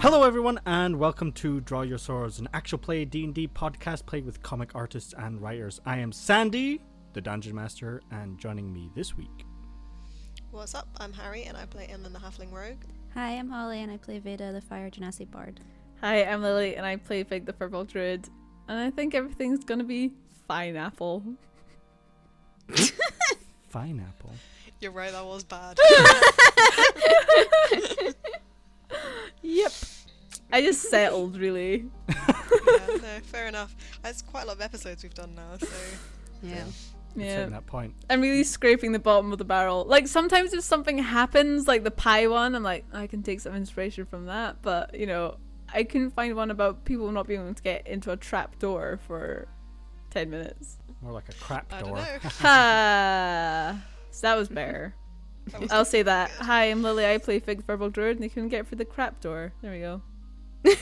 Hello everyone and welcome to Draw Your Swords, an actual play D&D podcast played with comic artists and writers. I am Sandy, the Dungeon Master, and joining me this week. What's up? I'm Harry and I play Emlyn the Halfling Rogue. Hi, I'm Holly and I play Veda, the Fire Genasi Bard. Hi, I'm Lily and I play Fig the Purple Druid. And I think everything's gonna be fine, Apple. Pineapple. You're right, that was bad. Yep. I just settled, really. Yeah, no, fair enough. That's quite a lot of episodes we've done now, so... Yeah. Yeah. That point. I'm really scraping the bottom of the barrel. Like, sometimes if something happens, like the pie one, I'm like, I can take some inspiration from that. But, you know, I couldn't find one about people not being able to get into a trap door for 10 minutes. More like a crap I don't door. know. Ha! So that was better. That was I'll say that. good. Hi, I'm Lily. I play Fig the Purple Druid, and they couldn't get through the crap door. There we go. There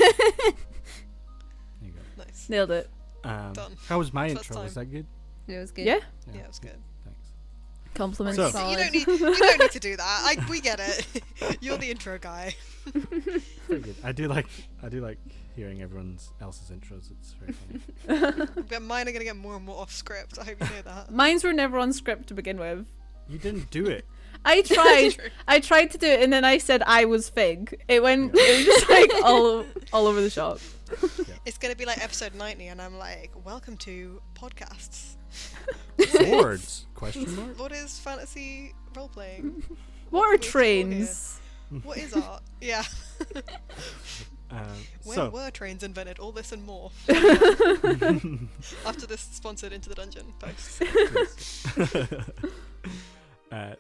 you go. Nice. Nailed it. Done. How was my First intro? time. Was that good? It was good. Yeah? Yeah, it was good. Thanks. Compliments. So- So you solid. don't need to do that. We get it. You're the intro guy. Very good. I do like hearing everyone else's intros. It's very funny. But mine are gonna get more and more off script. I hope you know that. Mines were never on script to begin with. You didn't do it. I tried. True. I tried to do it, and then I said I was Fig. It went. It was just like all over the shop. It's gonna be like episode 90 and I'm like, welcome to podcasts. Swords? Question mark? What is fantasy role-playing? What are Wait, for trains? What is art? Yeah. When So, were trains invented? All this and more. After this sponsored Into the Dungeon post.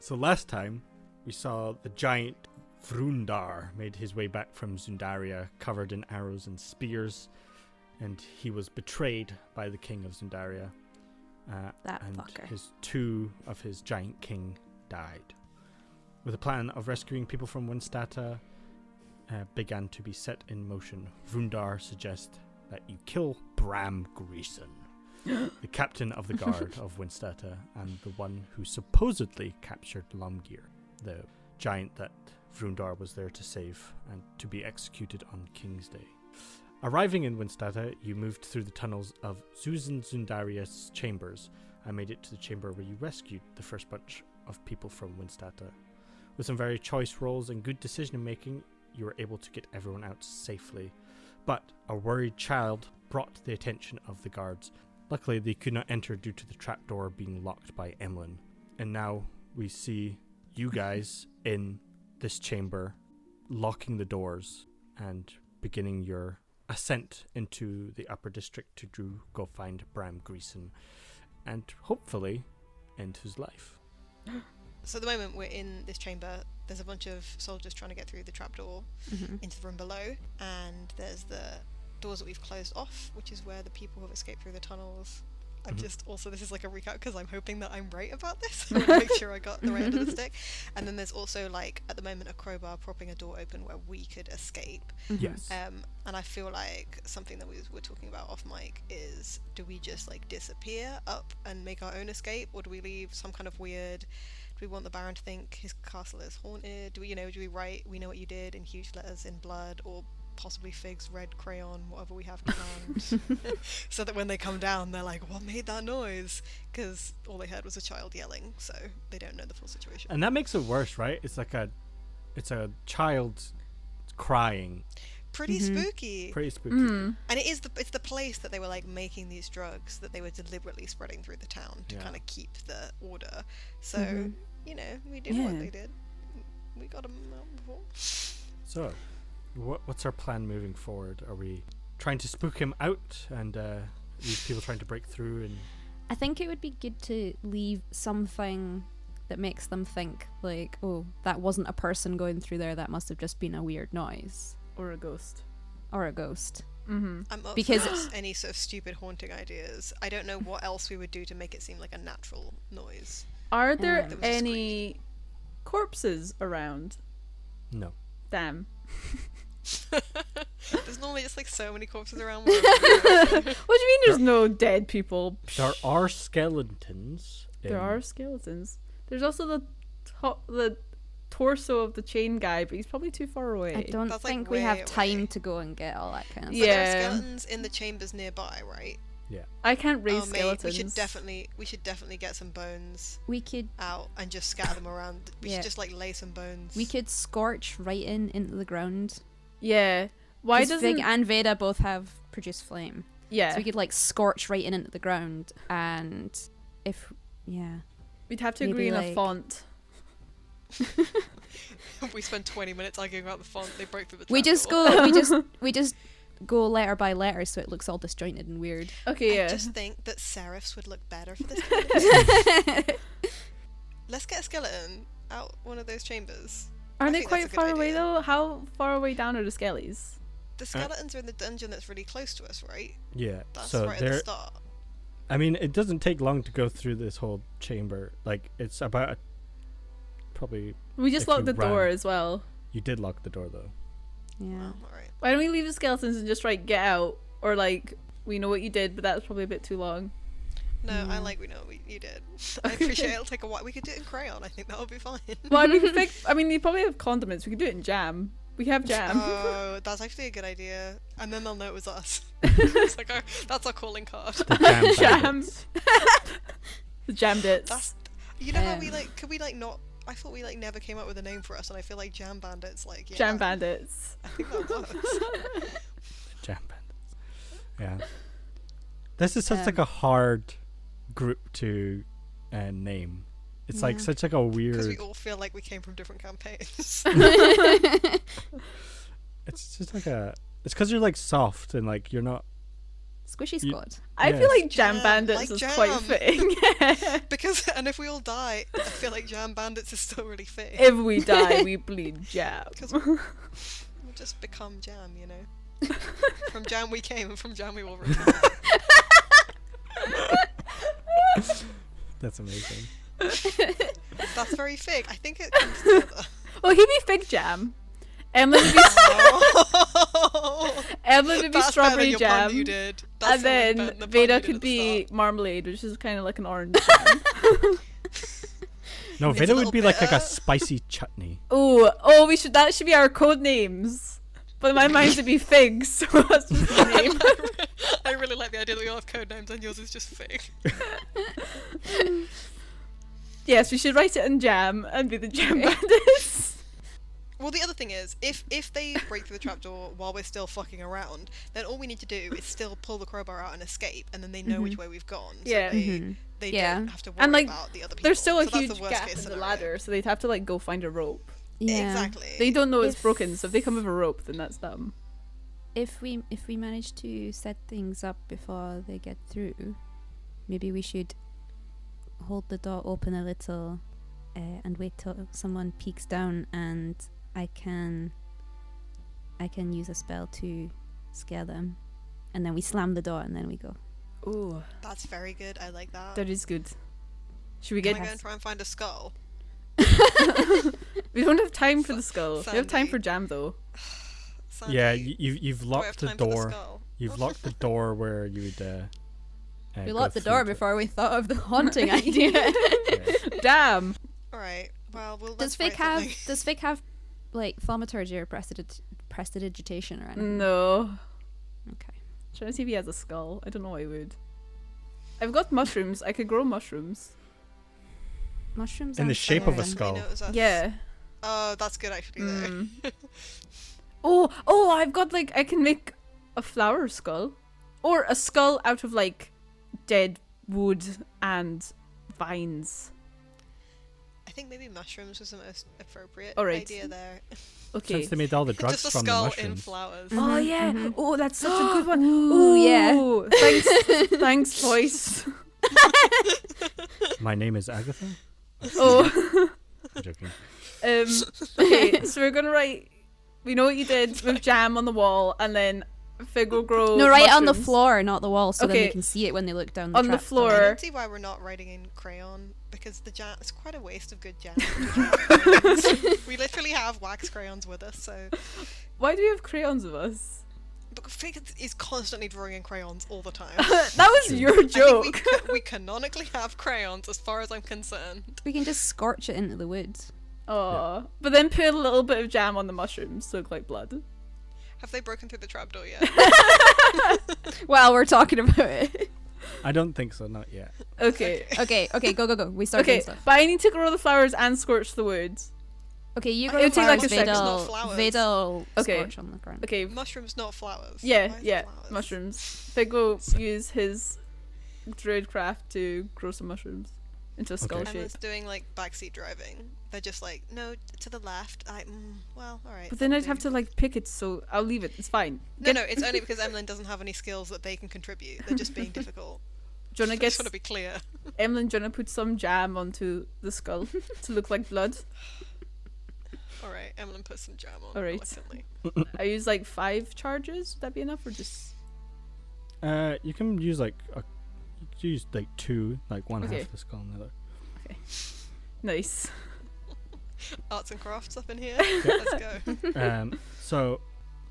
so last time we saw the giant Vrundar made his way back from Zundaria covered in arrows and spears, and he was betrayed by the king of Zundaria. That and fucker. two of his giant king died. With a plan of rescuing people from Winstata began to be set in motion, Vrundar suggests that you kill Bram Greason, the captain of the guard of Winstata and the one who supposedly captured Lumgir, the giant that Vrundar was there to save and to be executed on King's Day. Arriving in Winstata, you moved through the tunnels of Susan Zundaria's chambers and made it to the chamber where you rescued the first bunch of people from Winstata. With some very choice rolls and good decision making, you were able to get everyone out safely. But a worried child brought the attention of the guards. Luckily, they could not enter due to the trapdoor being locked by Emlyn. And now we see you guys in this chamber, locking the doors and beginning your ascent into the upper district to go find Bram Greason and hopefully end his life. So at the moment we're in this chamber, there's a bunch of soldiers trying to get through the trapdoor into the room below, and there's the doors that we've closed off, which is where the people who have escaped through the tunnels. I'm just also, this is like a recap because I'm hoping that I'm right about this. I want to make sure I got the right end of the stick. And then there's also, like, at the moment, a crowbar propping a door open where we could escape. Yes. And I feel like something that we were talking about off mic is, do we just like disappear up and make our own escape, or do we leave some kind of weird? Do we want the Baron to think his castle is haunted? Do we write "We know what you did" in huge letters in blood, or possibly Fig's red crayon, whatever we have to hand, so that when they come down, they're like, "What made that noise?" Because all they heard was a child yelling, so they don't know the full situation. And that makes it worse, right? It's a child crying. Pretty spooky. Pretty spooky. And it's the place that they were like making these drugs that they were deliberately spreading through the town to kind of keep the order. So we did what they did. We got them out before. So, what's our plan moving forward? Are we trying to spook him out and these people trying to break through? And I think it would be good to leave something that makes them think, like, oh, that wasn't a person going through there, that must have just been a weird noise. Or a ghost. Or a ghost. I'm up Because for any sort of stupid haunting ideas. I don't know what else we would do to make it seem like a natural noise. Are there That was any corpses around? no. Damn. There's normally just like so many corpses around. Where What do you mean there's no dead people? There are skeletons. There are skeletons. There's also the torso of the chain guy, but he's probably too far away. I don't That's, like, think we way have time away. to go and get all that kind of But stuff. there are Yeah. skeletons in the chambers nearby, right? I can't raise Oh, mate, skeletons. we should definitely get some bones We could out and just scatter them around. We Yeah. should just like lay some bones. we could scorch right into the ground. Yeah. Why 'Cause doesn't... Vig and Veda both have produce flame, Yeah. so we could like scorch right into the ground, and We'd have to maybe, agree on a like- font. We spent 20 minutes arguing about the font. They broke through the we just trapdoor. go we just go letter by letter, so it looks all disjointed and weird. Okay, yeah. I just think that serifs would look better for this. Let's get a skeleton out one of those chambers. Aren't I they think quite that's a far good away idea. though? How far away down are the skellies? The skeletons are in the dungeon that's really close to us, right? Yeah. That's So right at the there. start. I mean, it doesn't take long to go through this whole chamber. Like, it's about probably. We just If locked you the door ran. as well. You did lock the door though. Yeah. Oh, alright. Why don't we leave the skeletons and just get out? Or like, we know what you did, but that's probably a bit too long. No, I Yeah. like we know what you did. I appreciate it'll take a while. We could do it in crayon. I think that would be fine. Well, we could fix... I mean, you probably have condiments. We could do it in jam. We have jam. Oh, that's actually a good idea. And then they'll know it was us. It's like, oh, that's our calling card. The jam. Jam. bandits. The Jam Bandits. That's, you know how we Um, could we not? I thought we never came up with a name for us, and I feel like Jam Bandits yeah, Jam Bandits. I think that works. Jam bandits. Yeah. This is such like Um, a hard group to name. It's like Yeah. such like a Because weird. we all feel like we came from different campaigns. It's just like a. It's because you're like soft and like you're not. Squishy You- Squad. I Yes. feel like Jam Jam, Bandits like is jam. quite fitting. And if we all die, I feel like Jam Bandits is still really fitting. If we die, we bleed jam. Because we'll just become Jam, you know. From Jam we came, and from Jam we will return. That's amazing. That's very fig. I think it comes together. Well, he'd be fig jam. Emily would be, Oh. Emily would be That's better than strawberry your pun that jam. you did. That's And so much better then than the pun you Veda did could at the be start. marmalade, which is kind of like an orange jam. No, It's a Veda little would be like a bitter. spicy chutney. Oh, that should be our code names. But my mind would be figs, so that's just the name. I really like the idea that we all have code names and yours is just fig. Yes, we should write it in jam and be the Jam Bandits. Well, the other thing is, if they break through the trapdoor while we're still fucking around, then all we need to do is still pull the crowbar out and escape, and then they know which way we've gone. So Yeah. they Yeah. don't have to worry And, like, about the other people. There's still a So that's huge the worst gap case in the scenario. ladder, so they'd have to go find a rope. Yeah. Exactly. They don't know it's If- broken, so if they come with a rope, then that's them. If we manage to set things up before they get through, maybe we should hold the door open a little and wait till someone peeks down, and I can use a spell to scare them, and then we slam the door and then we go. Ooh, That's very good. I like that. that is good. Should we Can get... I go and try and find a skull? We don't have time for the skull. We have time Sandy. for jam, though. Sandy, Yeah, do you've I have locked the time for the door. skull? You've locked the door where you would. We go locked the through door to- before we thought of the haunting idea. Yeah. Damn! Alright, well, Does let's Fig write have something. does Fig have like thaumaturgy or prestidigitation or anything? No. Okay. Trying to see if he has a skull. I don't know I would. I've got mushrooms. I could grow mushrooms. Mushrooms In the aren't shape of a scary. skull. We know it was us. Yeah. Oh, that's good actually though. Mm. Oh, I've got I can make a flower skull. Or a skull out of dead wood and vines. I think maybe mushrooms was the most appropriate Alright. idea there. Okay. Since they made all the drugs Just a from the skull in mushrooms. flowers. Oh yeah. Mhm. Oh, that's such a good one. Ooh, yeah. Ooh, thanks, thanks, voice. My name is Agatha. Oh. I'm joking. Okay, so we're gonna write. We know what you did with jam on the wall, and then Fig will grow. No, right on the mushrooms. floor, not the wall, so then Okay. they can see it when they look down the On the trap floor. I door. don't see why we're not writing in crayon because the jam. It's quite a waste of good jam. We literally have wax crayons with us, so. Why do we have crayons with us? But Fig is constantly drawing in crayons all the time. That was True. your I think joke. we canonically have crayons as far as I'm concerned. We can just scorch it into the wood. Oh, but then put a little bit of jam on the mushrooms to look like blood. Have they broken through the trapdoor yet? While we're talking about it. I don't think so, not yet. Okay. Okay, go. We start doing Okay, stuff. but I need to grow the flowers and scorch the wood. Okay, you It'll grow take, like, flowers, a second. It's not flowers. Vada'll Okay. scorch on the ground. Okay. Mushrooms, not flowers. Yeah, Why is it yeah, flowers? mushrooms. Fig will use his druidcraft to grow some mushrooms into a skull shape. Emma's doing like backseat driving. They're just like, no, to the left. Well, all right. But then that'll I'd have do. to like pick it, so I'll leave it. It's fine. No, it's only because Emlyn doesn't have any skills that they can contribute. They're just being difficult. Do you I wanna just get want to be clear. Emlyn? Do you wanna put some jam onto the skull to look like blood? All right, Emlyn put some jam on. All right. reluctantly. I use like 5 charges. Would that be enough, or just? You can use like you could use like 2, like one Okay. half the skull and the other. Nice. Arts and crafts up in here. Let's go. So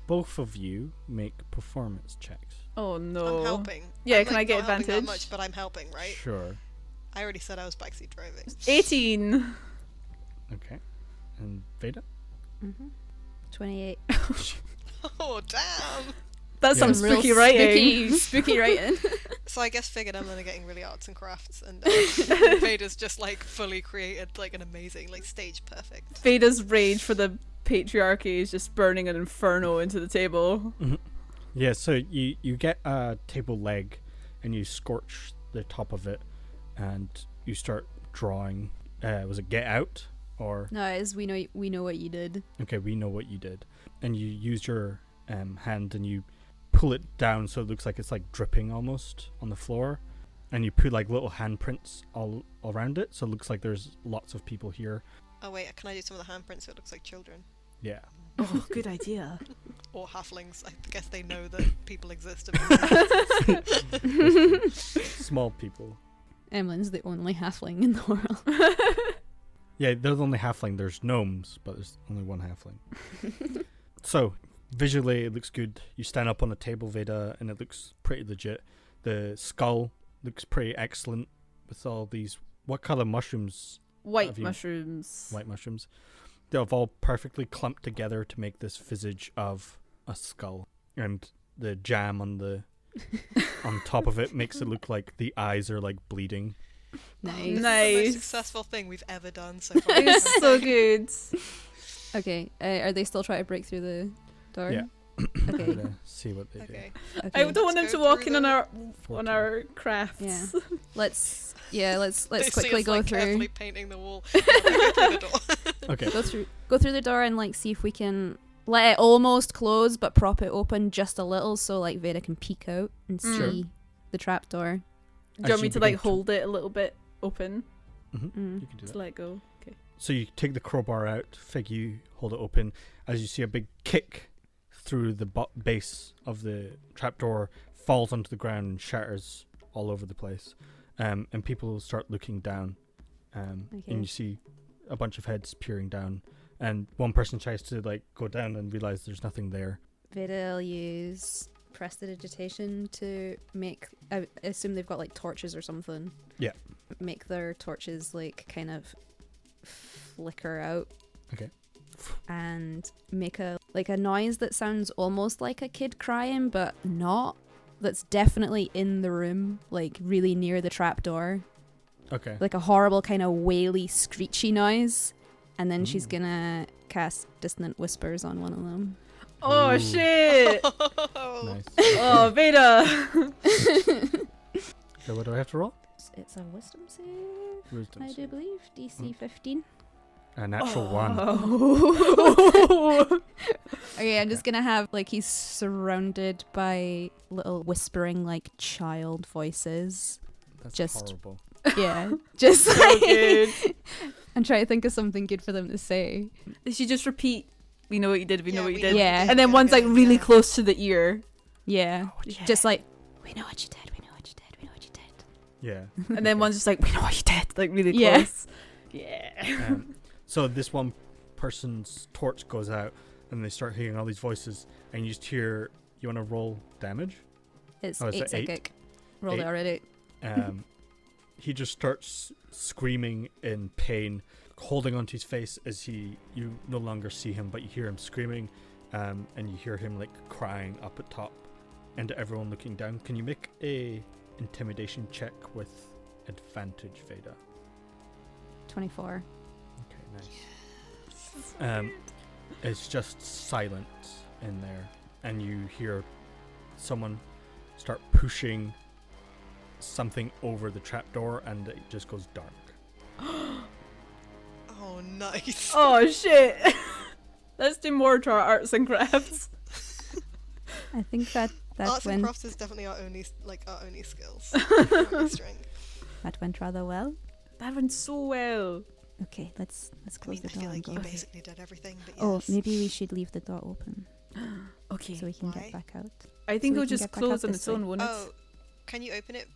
both of you make performance checks. Oh no. I'm helping. Yeah, I'm, can like, I get not helping that advantage? much, but I'm helping, right? Sure. I already said I was backseat driving. 18. Okay. And Veda? 28. Oh damn! That's Yeah. some Real spooky writing. Spooky writing. So I guess Fig and Emlyn are getting really arts and crafts, and Vader's just like fully created like an amazing, like stage perfect. Veda's rage for the patriarchy is just burning an inferno into the table. Yeah, so you get a table leg and you scorch the top of it and you start drawing. Was it Get Out? Or No, it's we know what you did. okay, we know what you did. And you use your hand and you pull it down so it looks like it's like dripping almost on the floor. And you put like little handprints all around it, so it looks like there's lots of people here. Oh wait, can I do some of the handprints so it looks like children? Yeah. Oh, good idea. Or halflings. I guess they know that people exist. Small people. Emlyn's the only halfling in the world. Yeah, they're the only halfling. There's gnomes, but there's only one halfling. So, visually, it looks good. You stand up on the table, Veda, and it looks pretty legit. The skull looks pretty excellent with all these... What colour mushrooms? White Have you- mushrooms. White mushrooms. They've all perfectly clumped together to make this visage of a skull. And the jam on the on top of it makes it look like the eyes are like bleeding. Nice. This is the Nice. most successful thing we've ever done so far. It's so good. Okay, are they still trying to break through the door? Yeah. Okay. Gonna see what they Okay. Okay. I don't want them Let's to go walk through in on them. do. on our crafts. Yeah. Let's They see quickly us, go like, through. carefully painting the wall. Go through the door. Okay. Go through the door and like see if we can let it almost close but prop it open just a little so like Veda can peek out and Sure. see the trapdoor. Do you want As me you to like begin to- hold it a little bit open Mm. You can do to that. let go? Okay. So you take the crowbar out, Fig, you hold it open, as you see a big kick through the base of the trapdoor, falls onto the ground and shatters all over the place. And people start looking down, and Okay. you see a bunch of heads peering down, and one person tries to like go down and realize there's nothing there. Veda will use prestidigitation to make. I assume they've got like torches or something. Yeah. Make their torches like kind of flicker out. Okay. And make a noise that sounds almost like a kid crying, but not. That's definitely in the room, like really near the trapdoor. Okay. Like a horrible kind of waily, screechy noise. And then she's Ooh. gonna cast Dissonant Whispers on one of them. Oh Ooh. shit! Nice. Oh, Veda! So what do I have to roll? It's a wisdom save, Wisdom I do save. believe. DC 15. A natural 1. Oh. Okay, I'm just gonna have like he's surrounded by little whispering like child voices. That's Just- horrible. Yeah, just So like good. and try to think of something good for them to say. They should just repeat. We know what you did. We know what you we did. know what you did. And then one's like Okay, really yeah. close to the ear. Yeah, Yeah. just like we know what you did. We know what you did. We know what you did. Yeah. And then one's just like, we know what you did. Like really Yeah. close. Yeah. So this one person's torch goes out and they start hearing all these voices and you just hear, you want to roll damage? It's Oh, is 8 it eight? psychic. Rolled it Eight? already. He just starts screaming in pain, holding onto his face as you no longer see him, but you hear him screaming, and you hear him like crying up at top, and everyone looking down. Can you make a intimidation check with advantage, Veda? 24. Okay, nice. It's just silence in there, and you hear someone start pushing something over the trapdoor, and it just goes dark. Oh, nice. Oh shit! Let's do more to our arts and crafts. I think that Arts and went crafts is definitely our only skills. Our only strength. that went rather well. That went so well. Okay, let's I close mean, the I door feel and like go. you basically did everything, but yes. Oh, maybe we should leave the door open Okay. so we can Why? get back out. I think we it'll can just get back out close on this its own, way. won't it? Oh, can you open it?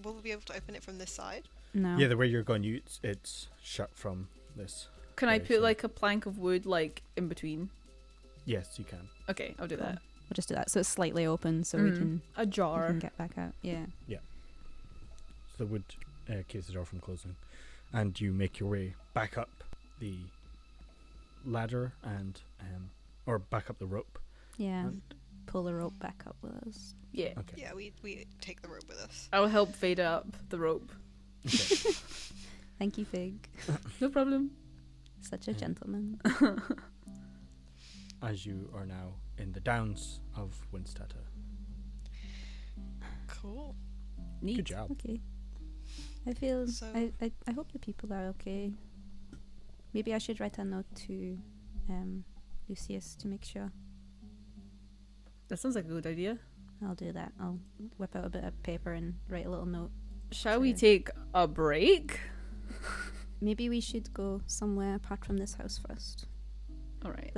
Will we be able to open it from this side? No. Yeah, the way you're going, it's shut from this. Can I Very put soon. like a plank of wood like in between? Yes, you can. Okay, I'll do Cool. that. We'll just do that so it's slightly open so we can A jar. get back out. Yeah. So the wood keeps the door from closing, and you make your way back up the ladder and or back up the rope. Yeah. And- Pull the rope back up with us. Yeah. Okay. Yeah, we take the rope with us. I'll help Veda up the rope. Okay. Thank you, Fig. No problem. Such a Yeah. gentleman. As you are now in the downs of Winstata. Cool. Neat. Good job. Okay. I feel So- I hope the people are okay. Maybe I should write a note to Lucius to make sure. That sounds like a good idea. I'll do that. I'll whip out a bit of paper and write a little note. Shall we Sure. take a break? Maybe we should go somewhere apart from this house first. All right.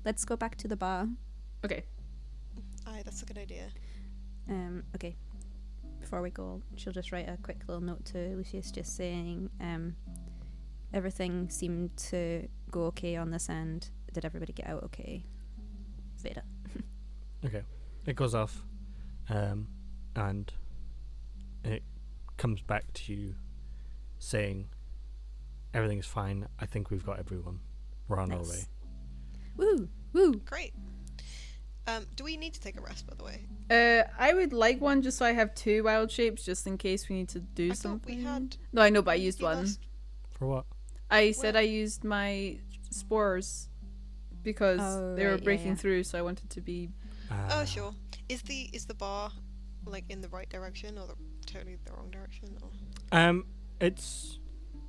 Let's go back to the bar. Okay. Aye, that's a good idea. Okay. Before we go, she'll just write a quick little note to Lucius just saying everything seemed to go okay on this end. Did everybody get out okay? Veda. Okay. It goes off, and it comes back to you saying everything's fine. I think we've got everyone. We're on our Nice. way. Woo! Woo! Great. Do we need to take a rest, by the way? I would like one just so I have 2 wild shapes just in case we need to do I thought something. we had. No, I know, but I used the one. last- For what? I said Well- I used my spores because Oh, they were right, yeah, breaking yeah. through, so I wanted to be. Oh, sure. Is the bar like in the right direction or totally the wrong direction? Or? It's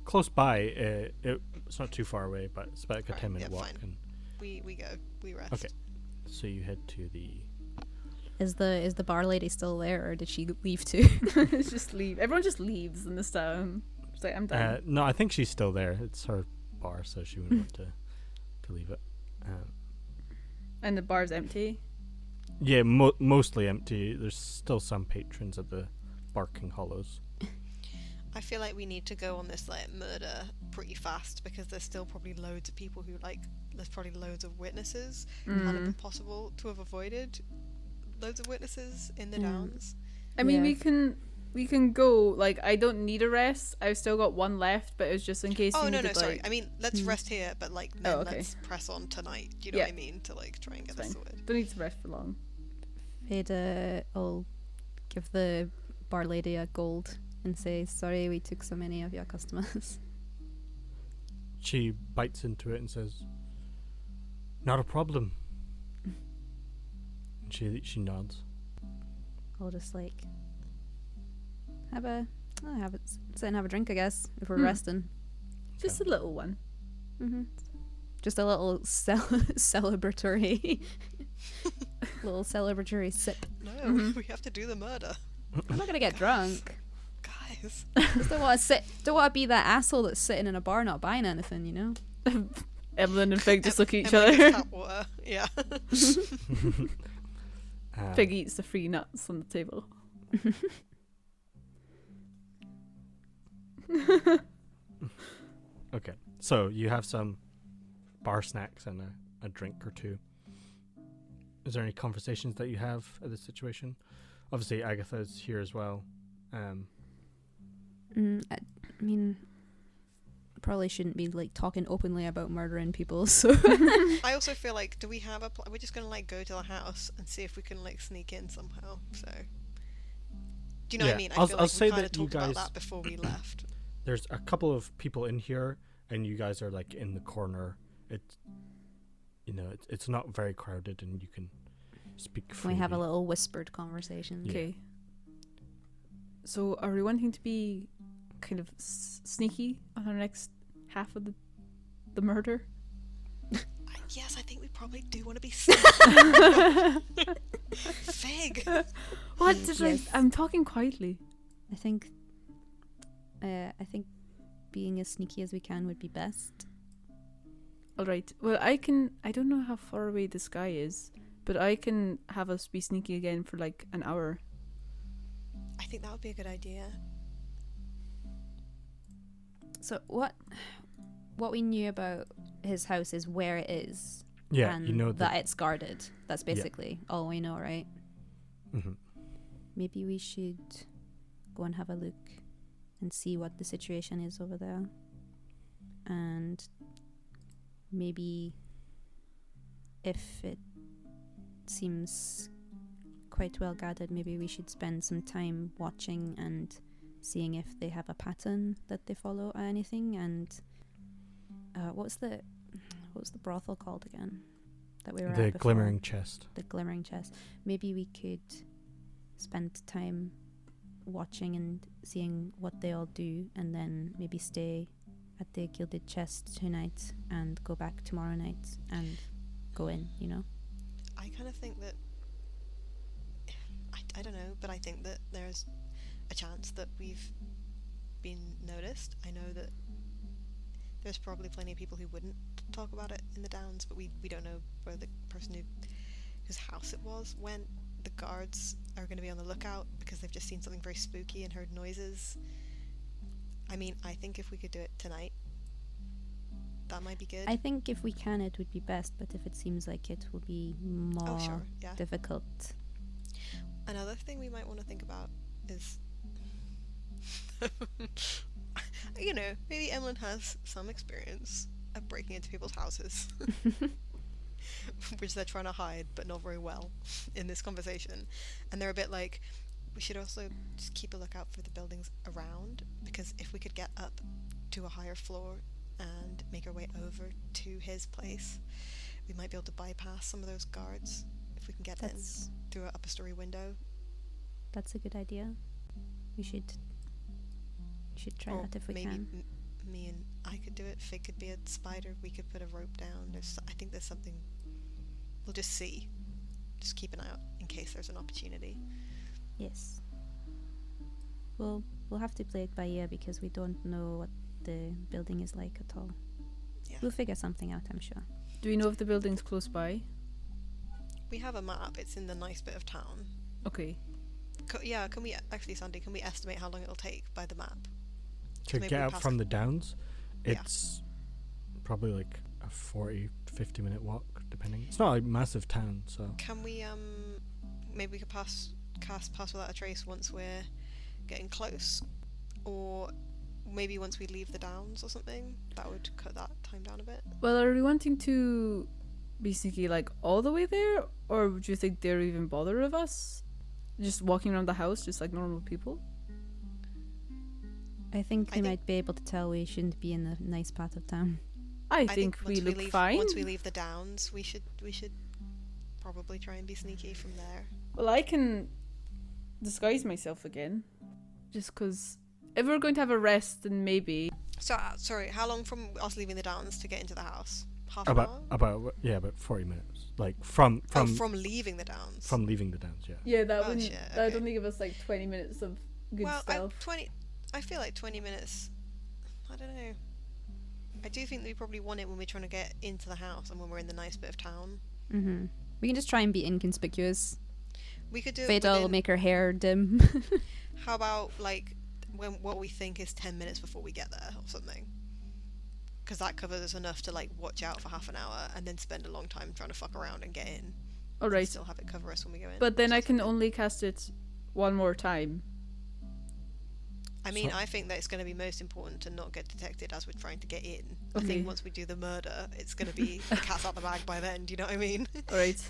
close by. It's not too far away, but it's about like a Right, 10-minute yeah, walk. fine. And We go. We rest. Okay. so you head to the. Is the bar lady still there, or did she leave too? Just leave. Everyone just leaves in this town. It's like, I'm done. No, I think she's still there. It's her bar, so she wouldn't want to leave it. And the bar's empty. Yeah, mostly empty. There's still some patrons at the Barking Hollows. I feel like we need to go on this like murder pretty fast because there's still probably loads of people who there's probably loads of witnesses. Might have been possible to have avoided loads of witnesses in the downs. I mean, Yeah. we can go. Like, I don't need a rest. I've still got one left, but it's just in case. Oh we no, needed, sorry. like- I mean, let's rest here, but like then Oh, okay. let's press on tonight. Do you know Yeah. what I mean? To like try and get It's this fine. sorted. Don't need to rest for long. Veda will give the bar lady a gold and say, "Sorry, we took so many of your customers." She bites into it and says, "Not a problem." And she nods. I'll just like have a sit and have a drink, I guess, if we're Hmm. resting. Just a little one. Just a little celebratory, little celebratory sip. No, we have to do the murder, I'm not gonna get drunk. guys. Just don't want to be that asshole that's sitting in a bar not buying anything, you know. Evelyn and Fig just look at each Emily other. gets tap water. Yeah. Fig eats the free nuts on the table. Okay, so you have some bar snacks and a drink or two. Is there any conversations that you have at this situation? Obviously, Agatha's here as well. I mean, probably shouldn't be like talking openly about murdering people. So I also feel like, do we have a we're just gonna like go to the house and see if we can like sneak in somehow. So do you know what I mean? I feel I'll like say we kind that of you talked about guys- that before we left. There's a couple of people in here, and you guys are like in the corner. It's, you know, it's not very crowded, and you can speak we freely. have a little whispered conversation. Yeah. Okay. So are we wanting to be kind of sneaky on our next half of the murder? Yes, I think we probably do want to be sneaky. Fig. What? Did Yes. I'm talking quietly. I think being as sneaky as we can would be best. All right. Well, I don't know how far away this guy is, but I can have us be sneaky again for like an hour. I think that would be a good idea. So what we knew about his house is where it is. Yeah, and you know that it's guarded. That's basically all we know, right? Hmm. Maybe we should go and have a look and see what the situation is over there. And maybe if it seems quite well guarded, maybe we should spend some time watching and seeing if they have a pattern that they follow or anything. And what's the brothel called again that we were at The before? glimmering chest. The glimmering chest. Maybe we could spend time watching and seeing what they all do, and then maybe stay at the gilded chest tonight and go back tomorrow night and go in, you know? I kind of think that I don't know, but I think that there's a chance that we've been noticed. I know that there's probably plenty of people who wouldn't talk about it in the Downs, but we don't know where the person whose house it was went. The guards are going to be on the lookout because they've just seen something very spooky and heard noises. I mean, I think if we could do it tonight, that might be good. I think if we can, it would be best, but if it seems like it will be more Oh, sure, yeah. difficult. Another thing we might want to think about is, you know, maybe Emlyn has some experience at breaking into people's houses, which they're trying to hide, but not very well in this conversation. And they're a bit like, we should also just keep a lookout for the buildings around, because if we could get up to a higher floor and make our way over to his place, we might be able to bypass some of those guards if we can get in through an upper story window. That's a good idea. We should try Or that if we maybe can. Me and I could do it. Fig could be a spider. We could put a rope down. I think there's something. We'll just see. Just keep an eye out in case there's an opportunity. Yes. We'll have to play it by ear because we don't know what the building is like at all. Yeah. We'll figure something out, I'm sure. Do we know if the building's close by? We have a map. It's in the nice bit of town. Okay. Can we actually, Sandy? Can we estimate how long it'll take by the map? To Maybe get we out pass from it. the Downs, Yeah. it's probably like a 40-50 minute walk, depending. It's not a massive town, so Can we maybe we could pass without a trace once we're getting close, or maybe once we leave the Downs or something. That would cut that time down a bit. Well, are we wanting to be sneaky like all the way there, or would you think they're even bother of us? Just walking around the house, just like normal people? I think they think- might be able to tell we shouldn't be in the nice part of town. I think we once look leave, fine. Once we leave the Downs, we should probably try and be sneaky from there. Well, I can disguise myself again. Just because if we're going to have a rest, then maybe. So, sorry, how long from us leaving the Downs to get into the house? Half an hour? about 40 minutes. Like from from leaving the Downs. from leaving the Downs, yeah. Yeah, that Oh, wouldn't. shit, That would okay. only give us like 20 minutes of good well, stuff. I feel like 20 minutes. I don't know. I do think that we probably want it when we're trying to get into the house and when we're in the nice bit of town. Mm-hmm. We can just try and be inconspicuous. We could do it Veda will within- make her hair dim. How about like what we think is 10 minutes before we get there or something? Because that covers us enough to like watch out for half an hour and then spend a long time trying to fuck around and get in. All right, Still have it cover us when we go in. but then I So can only cast it one more time. I mean, So- I think that it's going to be most important to not get detected as we're trying to get in. I Okay. think once we do the murder, it's going to be the cat's out the bag by then. Do you know what I mean? All right.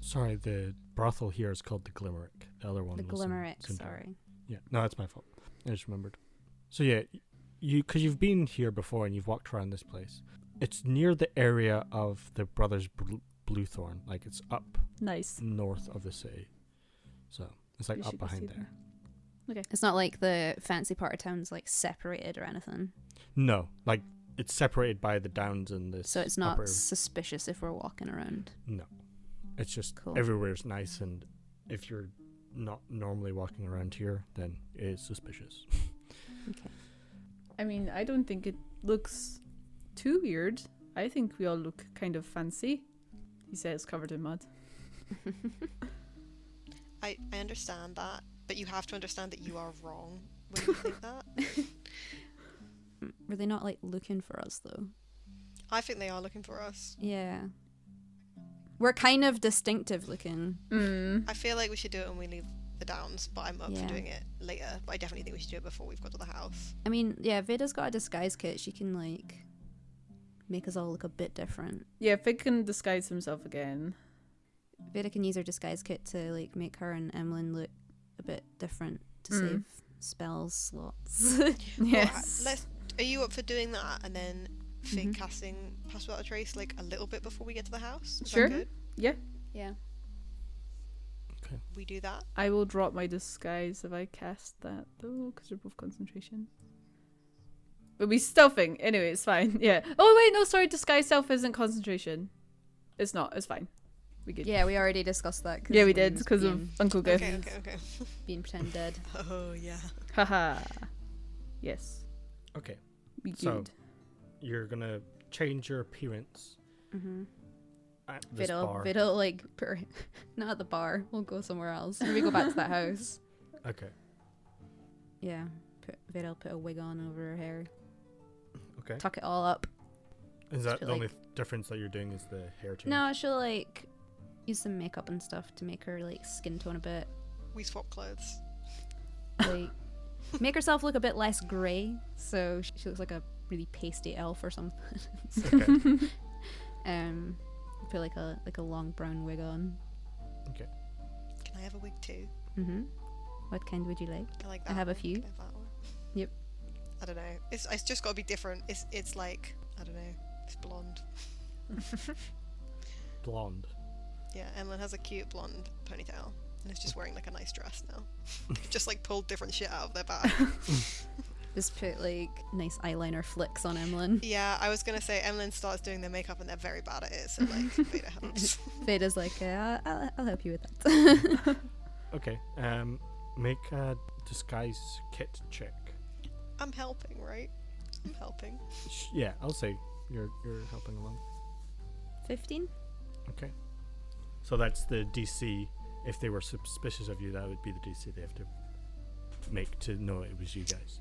Sorry, the brothel here is called the Glimmerick. The other one The was in Glimmerick, Sintra. sorry. Yeah, no, that's my fault. I just remembered. So yeah, because you've been here before and you've walked around this place. It's near the area of the Brothers Bluethorn. Like, it's up Nice. north of the city. So it's like We up should go see behind there. Okay. It's not like the fancy part of town's like separated or anything. No, like it's separated by the downs and this. So it's not upper. suspicious if we're walking around. No, it's just Cool. everywhere's nice, and if you're not normally walking around here, then it is suspicious. Okay. I mean, I don't think it looks too weird. I think we all look kind of fancy. He says covered in mud. I understand that, but you have to understand that you are wrong when you think that. Were they not like looking for us though? I think they are looking for us. Yeah. We're kind of distinctive looking. I feel like we should do it when we leave the downs, but I'm up Yeah. for doing it later. But I definitely think we should do it before we've got to the house. I mean, yeah, Veda's got a disguise kit. She can like make us all look a bit different. Yeah, Fig can disguise himself again. Veda can use her disguise kit to like make her and Emlyn look a bit different to Mm. save spells slots. Yes. Well, are you up for doing that and then Fig Mhm. casting Pass Without a Trace like a little bit before we get to the house? Is Sure. that good? Yeah. Yeah. We do that. I will drop my disguise if I cast that though, because they're both concentration. We'll be stealthing. Anyway, it's fine. Yeah. Oh wait, no, sorry. Disguise self isn't concentration. It's not. It's fine. We good. Yeah, we already discussed that. Yeah, we did because of Uncle Giff. Okay. being pretend dead. Oh yeah. Haha. Yes. Okay, We So- good. you're gonna change your appearance Mm-hmm. at this Veda, bar. Veda, like, put her, not at the bar. We'll go somewhere else. We go back to that house. Okay. Yeah, Veda'll put a wig on over her hair. Okay. Tuck it all up. Is that put, the only like- difference that you're doing is the hair change? No, she'll like use some makeup and stuff to make her like skin tone a bit, We swap clothes. like make herself look a bit less grey. So she looks like a really pasty elf or something. Okay. Put like a long brown wig on. Can I have a wig too? Mhm. What kind would you like? I like that. I have a one. few. Can I have that one? Yep. I don't know. It's just got to be different. It's like I don't know. It's blonde. Blonde. Yeah, Emlyn has a cute blonde ponytail, and is just wearing like a nice dress now. Just like pulled different shit out of their bag. Just put like nice eyeliner flicks on Emlyn. Yeah, I was gonna say Emlyn starts doing their makeup and they're very bad at it, so like Veda helps. Veda's like, I'll help you with that. Okay. Make a disguise kit check. I'm helping, right? I'm helping. Yeah, I'll say you're helping along. 15? Okay. So that's the DC. If they were suspicious of you, that would be the DC they have to make to know it was you guys.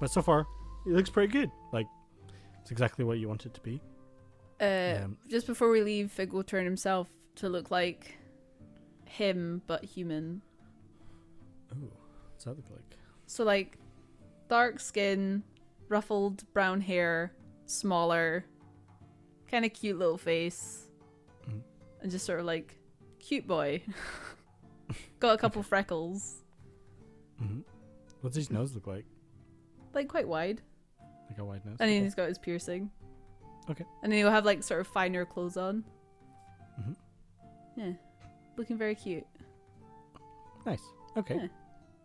But so far, it looks pretty good. Like, it's exactly what you want it to be. Just before we leave, Fig will turn himself to look like him, but human. Oh, what's that look like? So like dark skin, ruffled brown hair, smaller, kind of cute little face, Mhm. and just sort of like cute boy. Got a couple freckles, Mm-hmm. What's his nose look like? like quite wide, Like a wide nose? and then Okay. he's got his piercing. Okay. And then he'll have like sort of finer clothes on. Mhm. Yeah, looking very cute. Nice. Okay. Yeah.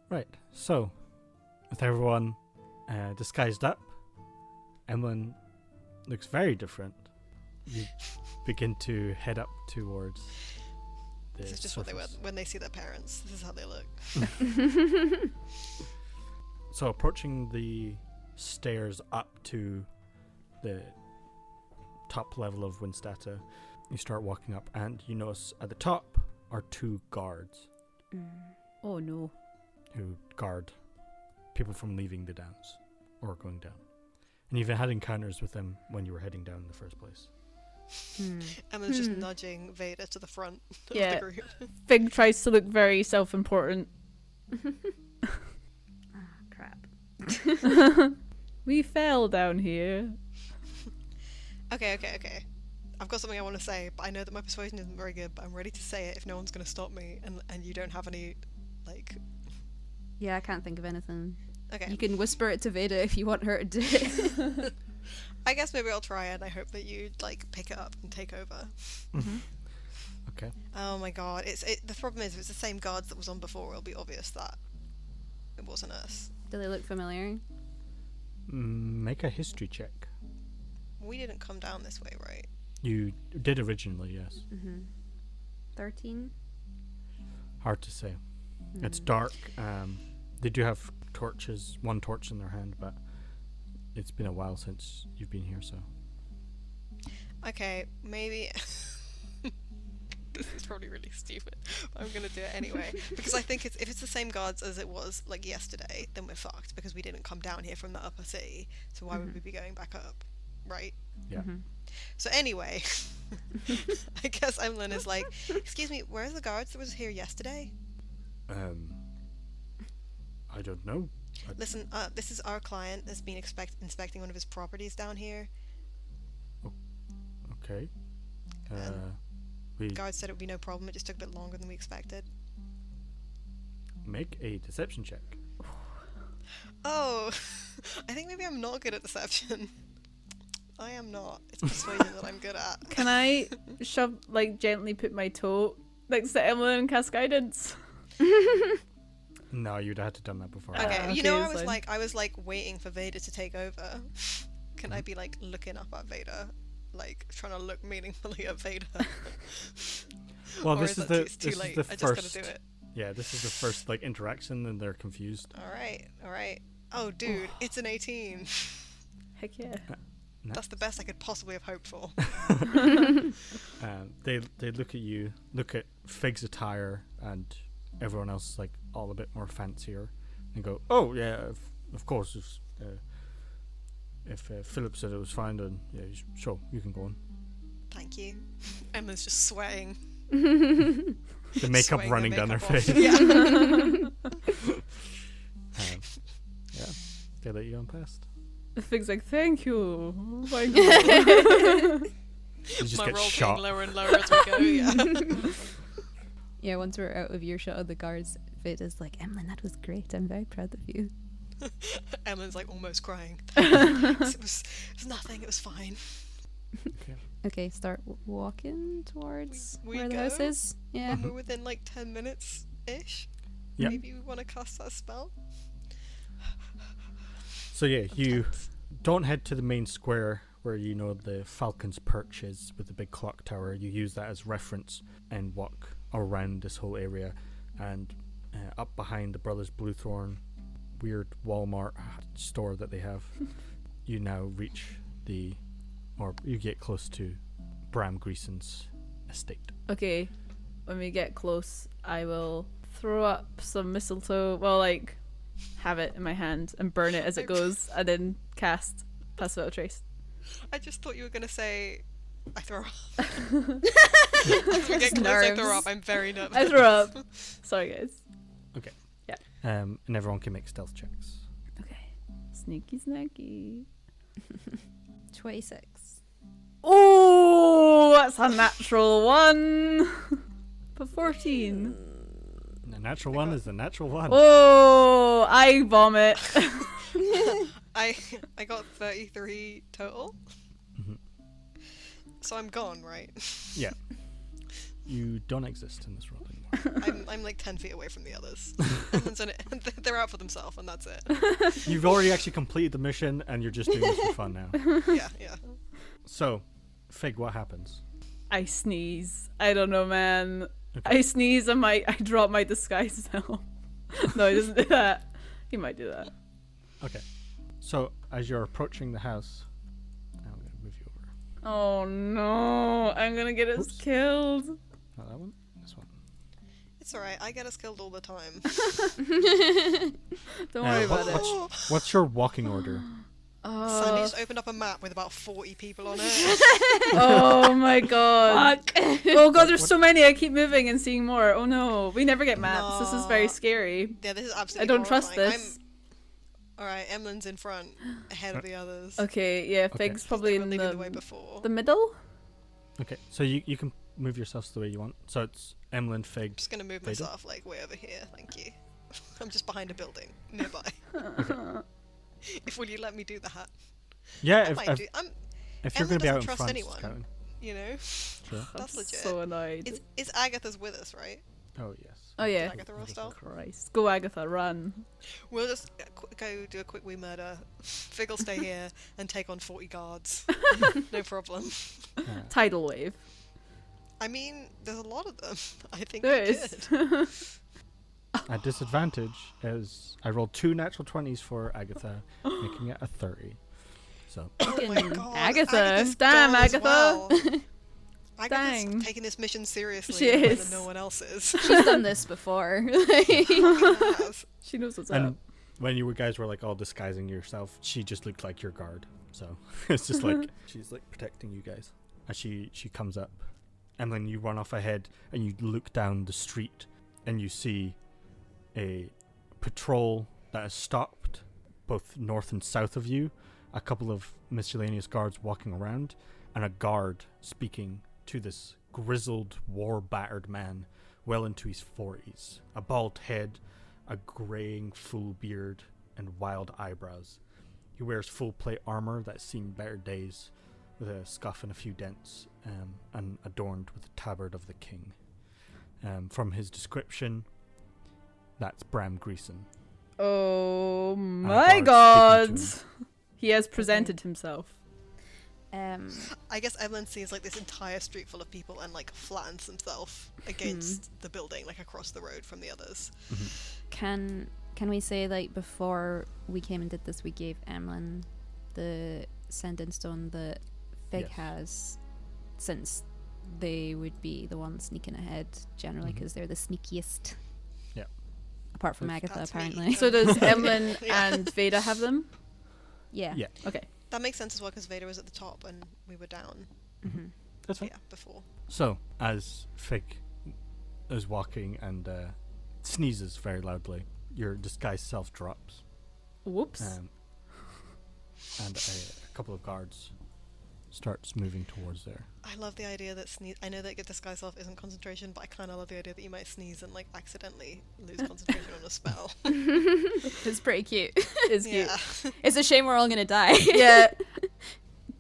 Right. So, with everyone disguised up, Emlyn looks very different. You begin to head up towards the This is just what they surface. were when they see their parents. This is how they look. So, approaching the stairs up to the top level of Winstata, you start walking up, and you notice at the top are two guards Oh no. who guard people from leaving the downs or going down. And you've had encounters with them when you were heading down in the first place. Emlyn's just nudging Veda to the front of Yeah. the group. Fig tries to look very self-important. We fell down here. Okay. I've got something I want to say, but I know that my persuasion isn't very good, but I'm ready to say it if no one's going to stop me, and you don't have any, like... Yeah, I can't think of anything. Okay. You can whisper it to Veda if you want her to do it. I guess maybe I'll try it, and I hope that you, like, pick it up and take over. Mm-hmm. Okay. Oh my god, the problem is, if it's the same guards that was on before, it'll be obvious that it wasn't us. Do they look familiar? Make a history check. We didn't come down this way, right? You did originally, yes. 13? Hard to say. It's dark. They do have torches, one torch in their hand, but it's been a while since you've been here, so. Okay, maybe... This is probably really stupid, but I'm gonna do it anyway. Because I think if it's the same guards as it was, like, yesterday, then we're fucked, because we didn't come down here from the upper sea, so why would we be going back up? Right? Yeah. So anyway, I guess Emlyn is like, excuse me, where's the guards that was here yesterday? I don't know. Listen, this is our client that's been inspecting one of his properties down here. Okay. The guards said it would be no problem, it just took a bit longer than we expected. Make a deception check. Oh, I think maybe I'm not good at deception. I am not. It's persuasion that I'm good at. Can I gently put my toe next to Emily and cast guidance? No, you'd have to done that before. Okay, you okay, know, it's fine. I was waiting for Vader to take over. Can I be like looking up at Vader, like trying to look meaningfully at Vader? Well, Or this is too this late? is the I first. just gotta do it. Yeah, this is the first like interaction, and they're confused. All right. Oh, dude, it's an 18. Heck yeah. That's the best I could possibly have hoped for. They look at you, look at Fig's attire, and everyone else like all a bit more fancier, and go, "Oh yeah, of course. If Philip said it was fine, then yeah, sure, you can go on." Thank you. Emma's just sweating. The makeup Swaying running down her makeup off. face. Yeah. Yeah, they let you on past. Fig's like, thank you. Oh my god. You just My get roll shot. getting lower and lower as we go. Yeah. Yeah, once we're out of earshot of the guards, Veda's like, Emlyn, that was great. I'm very proud of you. Emma's like almost crying. it was nothing. It was fine. Okay, start walking towards We where the go? house is. Yeah. When we're within like 10 minutes ish. Yeah. Maybe we want to cast that spell. So yeah, you don't head to the main square where you know the Falcon's Perch is with the big clock tower. You use that as reference and walk around this whole area, and up behind the Brothers Bluethorn weird Walmart store that they have, you now reach you get close to Bram Greason's estate. Okay, when we get close, I will throw up some mistletoe. Well, like, have it in my hand and burn it as it goes, and then cast Pass Without a Trace. I just thought you were going to say, I throw up. As we get close, I throw Nerves. up. I'm very nervous. I throw up. Sorry, guys. Okay. Yeah. And everyone can make stealth checks. Okay. Sneaky snacky. 26. Oh, that's a natural one. For 14. The natural one is the natural one. Oh, I vomit. I got 33 total. Mhm. So I'm gone, right? Yeah. You don't exist in this world anymore. I'm like 10 feet away from the others. Everyone's in it. They're out for themselves, and that's it. You've already actually completed the mission, and you're just doing this for fun now. Yeah. So, Fig, what happens? I sneeze. I don't know, man. Okay. I sneeze and I drop my disguise spell. No, he doesn't do that. He might do that. Okay. So, as you're approaching the house, I'm going to move you over. Oh no, I'm gonna get us Oops. killed. Not that one. This one. It's alright. I get us killed all the time. Don't worry what- about it. What's your walking order? Sandy just opened up a map with about 40 people on it. Oh my god. Oh god, there's so many. I keep moving and seeing more. Oh no, we never get maps. This is very No. scary. Yeah, this is I absolutely don't trust horrifying. this. Alright, Emlyn's in front, ahead of the others. Okay, yeah, Okay. Fig's probably They were in leading the way before. the middle. Okay, so you can move yourselves the way you want. So it's Emlyn, Fig. I'm just gonna move Vader? myself like way over here. Thank you. I'm just behind a building nearby. Will you let me do that? Yeah, I might do. if you're Emlyn going to be out doesn't in trust front, anyone. scouting. You know, Sure. that's I'm legit. so annoyed. Is Agatha's with us, right? Oh yes. Oh yeah. Agatha Rostal. Christ. Go Agatha, run. We'll just go do a quick wee murder. Fig will stay here and take on 40 guards. No problem. Tidal wave. I mean, there's a lot of them. I think There we is. could. At disadvantage is I rolled 2 natural 20s for Agatha, making it a 30. So Oh my Fucking god. Agatha. Agatha's Damn, gone as Agatha. well. Agatha's Dang. taking this mission seriously She in a way is. that no one else is. She's done this before. Has. She knows what's and up. when you guys were like all disguising yourself, she just looked like your guard. So it's just like she's like protecting you guys. As she comes up, and then you run off ahead and you look down the street and you see a patrol that has stopped both north and south of you, a couple of miscellaneous guards walking around, and a guard speaking to this grizzled, war-battered man well into his 40s. A bald head, a greying full beard, and wild eyebrows. He wears full plate armor that's seen better days, with a scuff and a few dents, and adorned with the tabard of the king. From his description, that's Bram Greason. Oh a my guard god. speaking to He has presented himself. I guess Evelyn sees like this entire street full of people and like flattens himself against the building, like across the road from the others. Can we say, like, before we came and did this, we gave Emlyn the send-in stone that Fig Yes. has, since they would be the ones sneaking ahead generally because they're the sneakiest. Yeah. Apart from That's- Agatha, That's me. apparently. So does Emlyn Yeah. and Veda have them? Yeah. Yeah. Okay. That makes sense as well because Vader was at the top and we were down. Mm-hmm. That's fine. Yeah, before. So, as Fig is walking and sneezes very loudly, your disguised self drops. Whoops. And a couple of guards starts moving towards there. I love the idea that I know that disguise self isn't concentration, but I kind of love the idea that you might sneeze and like accidentally lose concentration on a spell. It's pretty cute. It's cute. Yeah. It's a shame we're all gonna die. Yeah.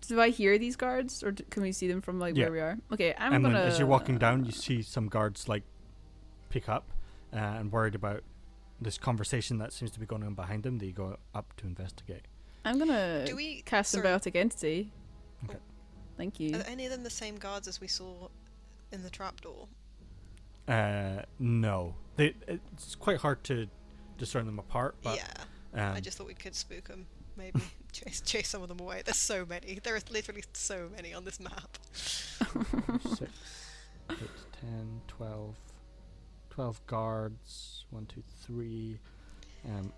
Do I hear these guards, or can we see them from like Yeah. where we are? Okay, I'm And gonna. then as you're walking down, you see some guards like pick up and worried about this conversation that seems to be going on behind them. They go up to investigate. I'm gonna Do we cast sorry, symbiotic entity. Okay. Thank you. Are any of them the same guards as we saw in the trapdoor? No, it's quite hard to discern them apart. But Yeah. I just thought we could spook them, maybe chase some of them away. There's so many. There are literally so many on this map. 6, 8, 10, 12 guards, 1, 2, 3,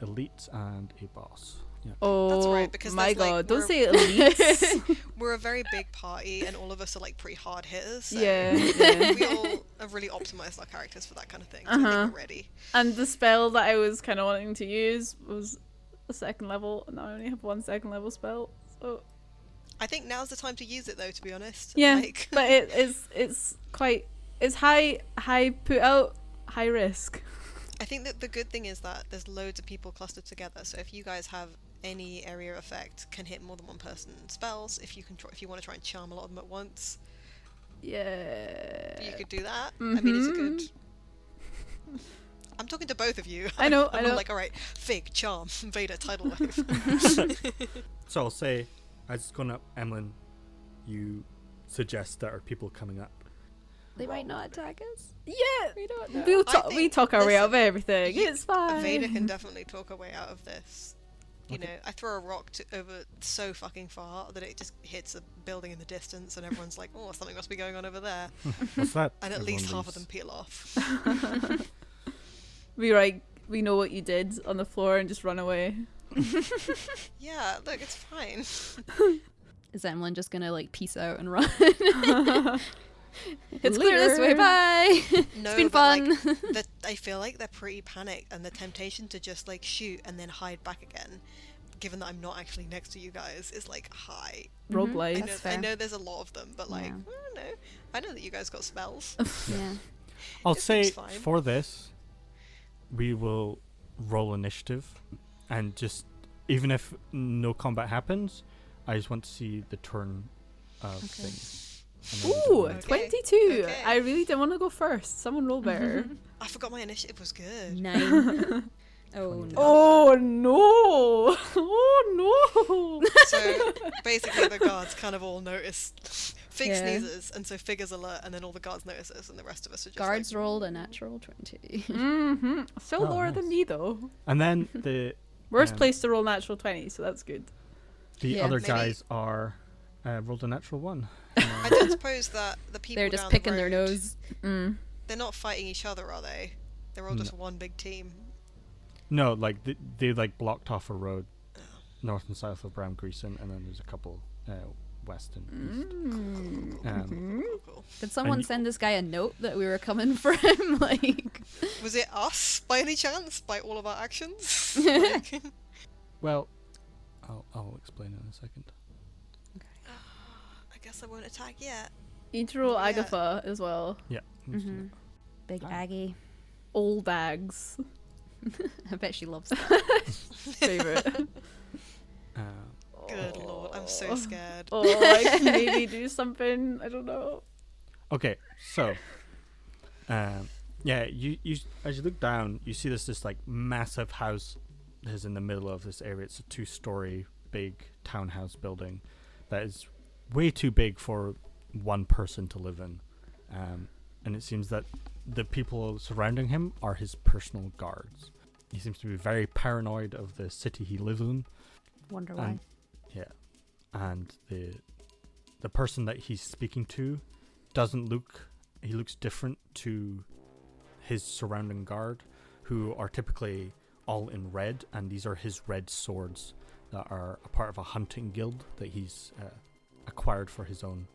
elites and a boss. Yeah. Oh That's right, because my there's, like, god! Don't we're- say elites. We're a very big party, and all of us are like pretty hard hitters. So Yeah. we all have really optimized our characters for that kind of thing. So I think we're ready. And the spell that I was kind of wanting to use was a 2nd level, and now I only have 1 2nd level spell. So I think now's the time to use it, though. To be honest. yeah, Like, but it's high put out, high risk. I think that the good thing is that there's loads of people clustered together. So if you guys have any area effect, can hit more than one person spells. If you want to try and charm a lot of them at once, Yeah. you could do that. I mean, it's a good. I'm talking to both of you. I know, I'm I all know. like, all right, Fig, Charm, Vader, Tidal Wave. So I'll say, as it's going up, Emlyn, you suggest there are people coming up. They might not attack us. Yeah. We don't know. I We think- talk our way out of listen, everything. It's fine. Vader can definitely talk her way out of this. You Okay. know, I throw a rock over so fucking far that it just hits a building in the distance, and everyone's like, "Oh, something must be going on over there," What's that? and at Everyone least half of leaves. them peel off. We know what you did on the floor and just run away. Yeah, look, it's fine. Is Emlyn just gonna like peace out and run? It's Later. clear this way. Bye. No, It's been but, like, fun. I feel like they're pretty panicked, and the temptation to just like shoot and then hide back again given that I'm not actually next to you guys, is like high. Roguelike. That's I fair. know there's a lot of them, but like, Yeah. I don't know. I know that you guys got spells. Yeah. I'll It say seems fine. for this, we will roll initiative, and just even if no combat happens, I just want to see the turn of Okay. things. And then we Ooh, don't- Okay. 22. Okay. I really didn't want to go first. Someone roll better. I forgot my initiative was good. 9. Oh no. Oh no! Oh no! So basically, the guards kind of all notice. Fig Yeah. sneezes, and so Fig is alert, and then all the guards notice us, and the rest of us are just Guards like, rolled a natural 20. Mm-hmm. Still Oh, lower than nice. me though. And then the Worst Um, place to roll natural 20, so that's good. Yeah. other Maybe- guys are rolled a natural 1. I don't suppose that the people They're just down picking the their road, nose. Mm. They're not fighting each other, are they? They're all just one big team. No, like they like blocked off a road north and south of Bram Greason, and then there's a couple west and east. Mm. Oh, cool. Did someone y- send this guy a note that we were coming for him? Like, Was it us by any chance? By all of our actions? Like, Well, I'll explain in a second. I guess I won't attack yet. You need to roll Yeah. Agatha as well. Yeah. mhm. Big Ah. Aggie. Old Ags. I bet she loves that. Favorite. Good lord, I'm so scared. Oh, I can maybe do something. I don't know. Okay, so yeah, you as you look down, you see this like massive house that is in the middle of this area. It's a 2-story big townhouse building that is way too big for one person to live in, and it seems that the people surrounding him are his personal guards. He seems to be very paranoid of the city he lives in. Wonder why. And, yeah, and the person that he's speaking to doesn't look. He looks different to his surrounding guard, who are typically all in red, and these are his red swords that are a part of a hunting guild that he's acquired for his own.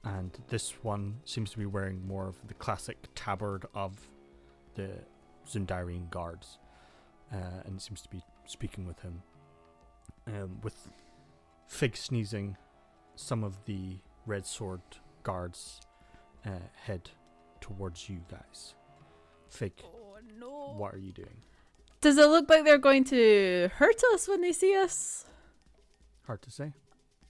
And this one seems to be wearing more of the classic tabard of the Zundarian guards, and seems to be speaking with him. With Fig sneezing, some of the red sword guards head towards you guys. Fig, Oh no. what are you doing? Does it look like they're going to hurt us when they see us? Hard to say.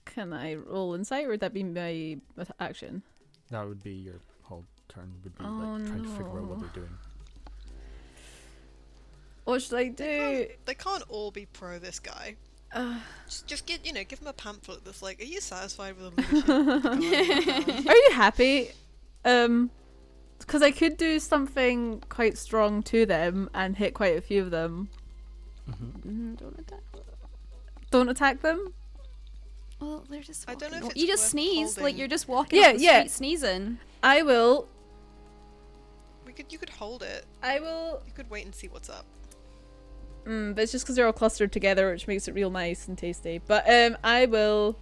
Can I roll insight, or would that be my action? That would be your whole turn. Would be Oh, like trying to figure out what no. they're doing. What should I do? They can't all be pro this guy. Just give him a pamphlet that's like, are you satisfied with the leadership? of the guard? Are you happy? Because I could do something quite strong to them and hit quite a few of them. Don't attack. Don't attack them? Well, they're just. I don't know if walking. it's You just worth sneeze like holding. you're just walking Yeah, up the yeah. street sneezing. I will. You could hold it. I will. You could wait and see what's up. But it's just because they're all clustered together, which makes it real nice and tasty. But I will.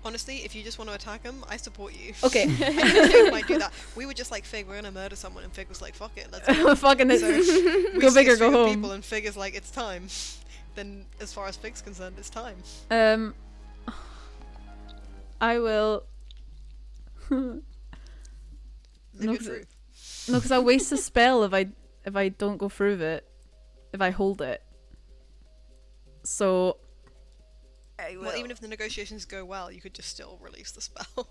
Honestly, if you just want to attack him, I support you. Okay. I think Fig might do that. We were just like, Fig, we're gonna murder someone, and Fig was like, fuck it, let's go. Fucking it. So we Go see big a or go stream of home. people, and Fig is like, it's time. Then, as far as Fig's concerned, it's time. I will. Live No, your 'cause truth. No, because I'll waste a spell if I don't go through it. If I hold it. So. I will. Well, even if the negotiations go well, you could just still release the spell,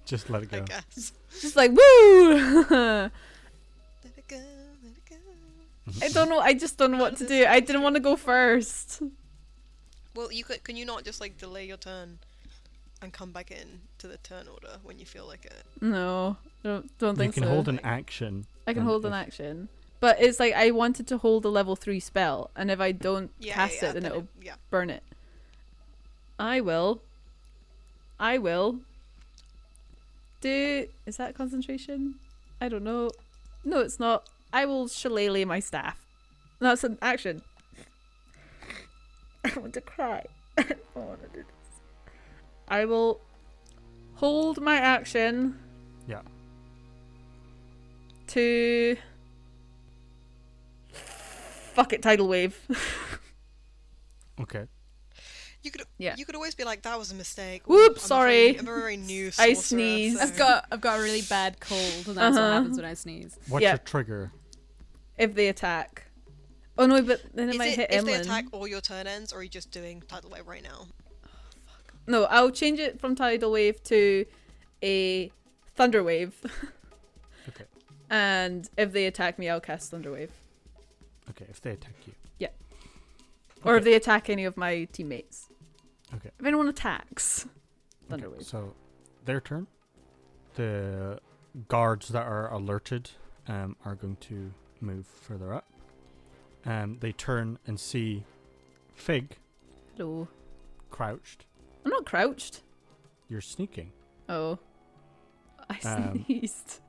Just let it I go. guess. Just like woo. Let it go, let it go. I don't know. I just don't know what to do. I didn't want to go first. Well, can you not just like delay your turn and come back in to the turn order when you feel like it? No, don't You think can so. hold an action. I can and hold an if- action, but it's like I wanted to hold a level 3 spell, and if I don't cast it, then it'll yeah. burn it. I will. Do is that concentration? I don't know. No, it's not. I will shillelagh my staff. That's an action. I want to cry. I don't want to do this. I will hold my action Yeah. to fuck it, tidal wave. Okay. You could Yeah. you could always be like, that was a mistake. Whoops, I'm sorry. I'm a very new I sorcerer, sneeze. so- I've got a really bad cold, and that's what happens when I sneeze. What's Yeah. your trigger? If they attack. Oh no, but then it Is might it hit if they Emlyn. attack all your turn ends, or are you just doing tidal wave right now? No, I'll change it from tidal wave to a thunder wave. Okay. And if they attack me, I'll cast thunder wave. Okay, if they attack you. Or if Okay. they attack any of my teammates. Okay. If anyone attacks, thunder Okay, wave. so their turn. The guards that are alerted are going to move further up. They turn and see Fig Hello. crouched. I'm not crouched. You're sneaking. Oh. I Um, sneezed.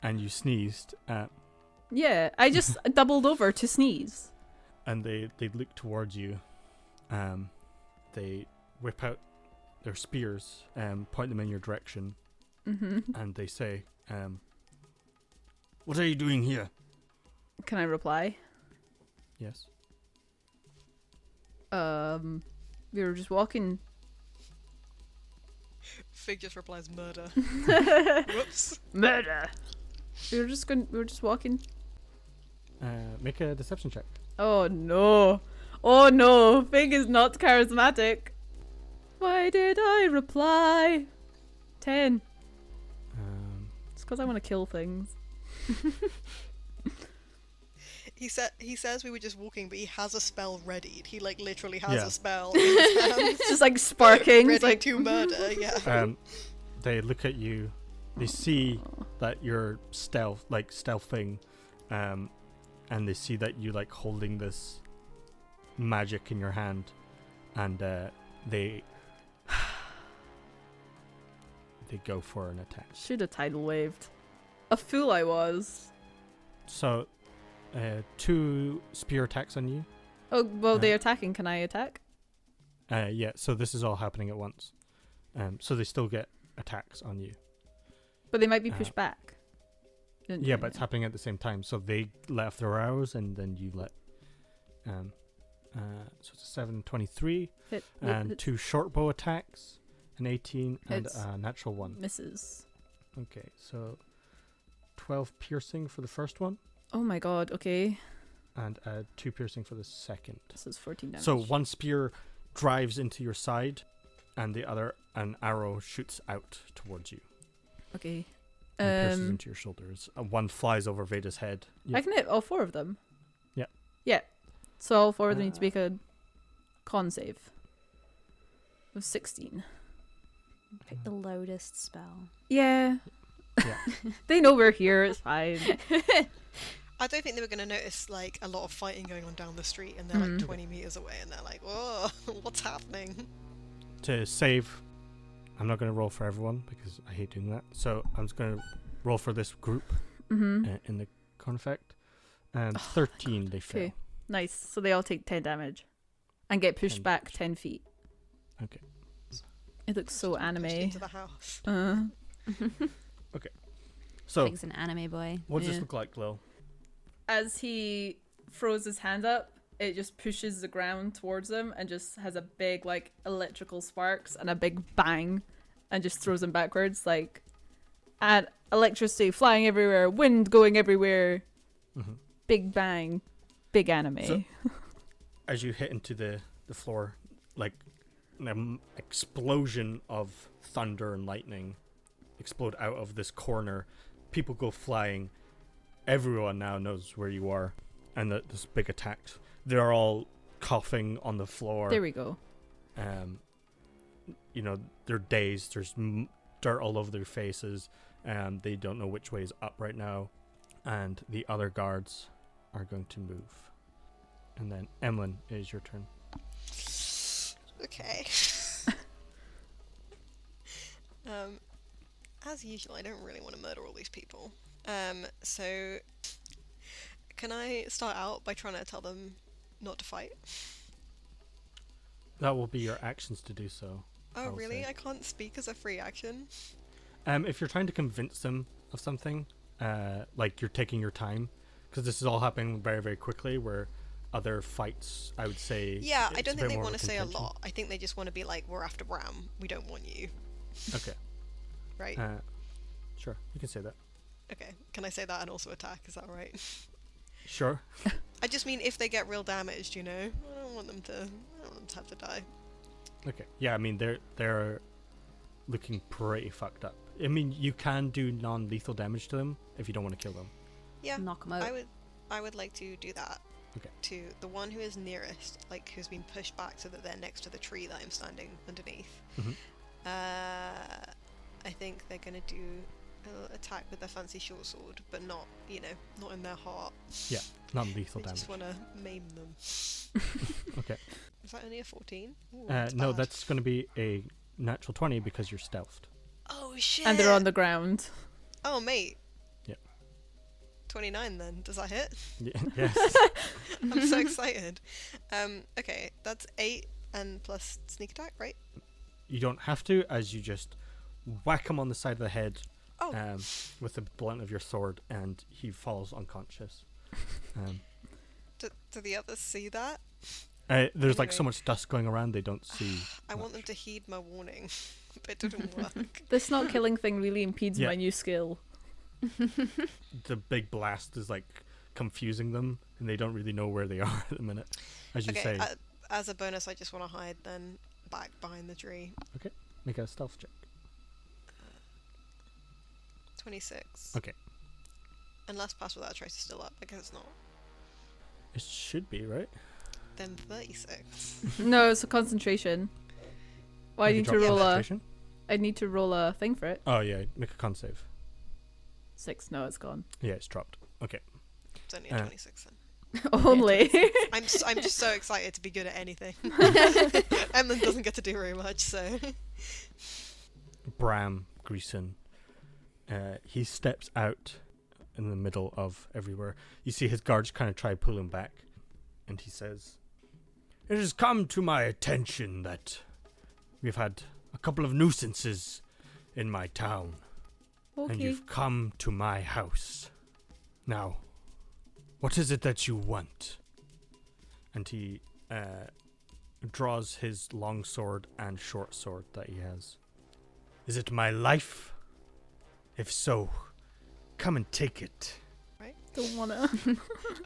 And you sneezed. Yeah, I just doubled over to sneeze. And they look towards you. They whip out their spears, point them in your direction, Mm-hmm. and they say, "What are you doing here?" Can I reply? Yes. We were just walking. Fig just replies, murder. Whoops. Murder. We were just walking. Make a deception check. Oh no. Oh no. Fig is not charismatic. Why did I reply? 10. It's because I want to kill things. He says we were just walking, but he has a spell readied. He like literally has Yeah. a spell in his hand, It's just like sparking. ready It's like to murder. Yeah. They look at you. They see that you're stealthing, and they see that you like holding this magic in your hand, and they go for an attack. should have tidal waved. A fool I was. So, 2 spear attacks on you. Oh well, they're attacking. Can I attack? Yeah. So this is all happening at once. So they still get attacks on you. But they might be pushed back. Didn't Yeah, do but it's anything. happening at the same time. So they let off their arrows, and then you let. So it's a 7-23, Hit, and hit, 2 short bow attacks, an 18 and Hits. a natural 1. misses. Okay, so 12 piercing for the first one, Oh my god. Okay. and 2 piercing for the second. This is 14 damage. So one spear drives into your side, and an arrow shoots out towards you Okay. and pierces into your shoulders. And one flies over Veda's head. I can hit all 4 of them. Yeah. Yeah. So all 4 of them need to make a con save. It was 16. Pick the loudest spell. Yeah. Yeah. They know we're here. It's fine. I don't think they were going to notice like a lot of fighting going on down the street, and they're like 20 meters away, and they're like, "Whoa, what's happening?" To save, I'm not going to roll for everyone because I hate doing that. So I'm just going to roll for this group in the conflict. And 13 they fail. Okay. Nice. So they all take 10 damage and get pushed 10 back 10 feet. Okay. It looks so Pushed anime. into the house. So Pig's an anime boy. what does Yeah. this look like, Lil? As he throws his hand up, it just pushes the ground towards him and just has a big like electrical sparks and a big bang and just throws him backwards, like, and electricity flying everywhere, wind going everywhere, big bang, big anime. So- As you hit into the floor, like an explosion of thunder and lightning explode out of this corner. People go flying. Everyone now knows where you are, and this big attacks. They're all coughing on the floor. There we go. They're dazed. There's dirt all over their faces. They don't know which way is up right now, and the other guards are going to move. And then Emlyn, it is your turn. Okay. As usual, I don't really want to murder all these people. So can I start out by trying to tell them not to fight? That will be your actions to do so. Oh, I'll really? say. I can't speak as a free action? If you're trying to convince them of something, like you're taking your time, because this is all happening very, very quickly, where other fights, I would say. Yeah, I it's don't a think bit they more want of to say a contention. lot. I think they just want to be like, we're after Bram. We don't want you. Okay. Right? Sure, you can say that. Okay. Can I say that and also attack? Is that all right? Sure. I just mean if they get real damaged, you know? I don't want them to have to die. Okay. Yeah, I mean they're looking pretty fucked up. I mean, you can do non-lethal damage to them if you don't want to kill them. Yeah. Knock 'em out. I would like to do that. Okay. To the one who is nearest, like who's been pushed back so that they're next to the tree that I'm standing underneath. Mhm. I think they're gonna do attack with their fancy short sword, but not, not in their heart. Yeah, non-lethal I damage. just want to maim them. Okay. Is that only a 14? Ooh, No, bad. that's going to be a natural 20 because you're stealthed. Oh shit! And they're on the ground. Oh mate. Yeah. 29 then. Does that hit? Yes. I'm so excited. Okay, that's 8 and plus sneak attack, right? You don't have to, as you just whack him on the side of the head Oh. with the blunt of your sword, and he falls unconscious. Do the others see that? There's like so Anyway. much dust going around, they don't see. I want them to heed my warning, but it didn't work. This not killing thing really impedes Yeah. my new skill. The big blast is like confusing them, and they don't really know where they are at the minute. As you Okay, say, as a bonus, I just want to hide then back behind the tree. make a stealth check. 26. Okay. Unless pass without a trace is still up. I guess it's not. It should be, right? Then 36. No, it's a concentration. Well, I Have you need to dropped roll a. concentration? I need to roll a thing for it. Oh yeah, make a con save. 6. No, it's gone. Yeah, it's dropped. Okay. It's only a 26 then. Only. I'm just so excited to be good at anything. Emlyn doesn't get to do very much, so. Bram Greason, he steps out in the middle of everywhere. You see his guards kind of try to pull him back, and he says, "It has come to my attention that we've had a couple of nuisances in my town, and Okay. you've come to my house. Now, what is it that you want?" And he draws his long sword and short sword that he has. "Is it my life? If so, come and take it." Don't wanna.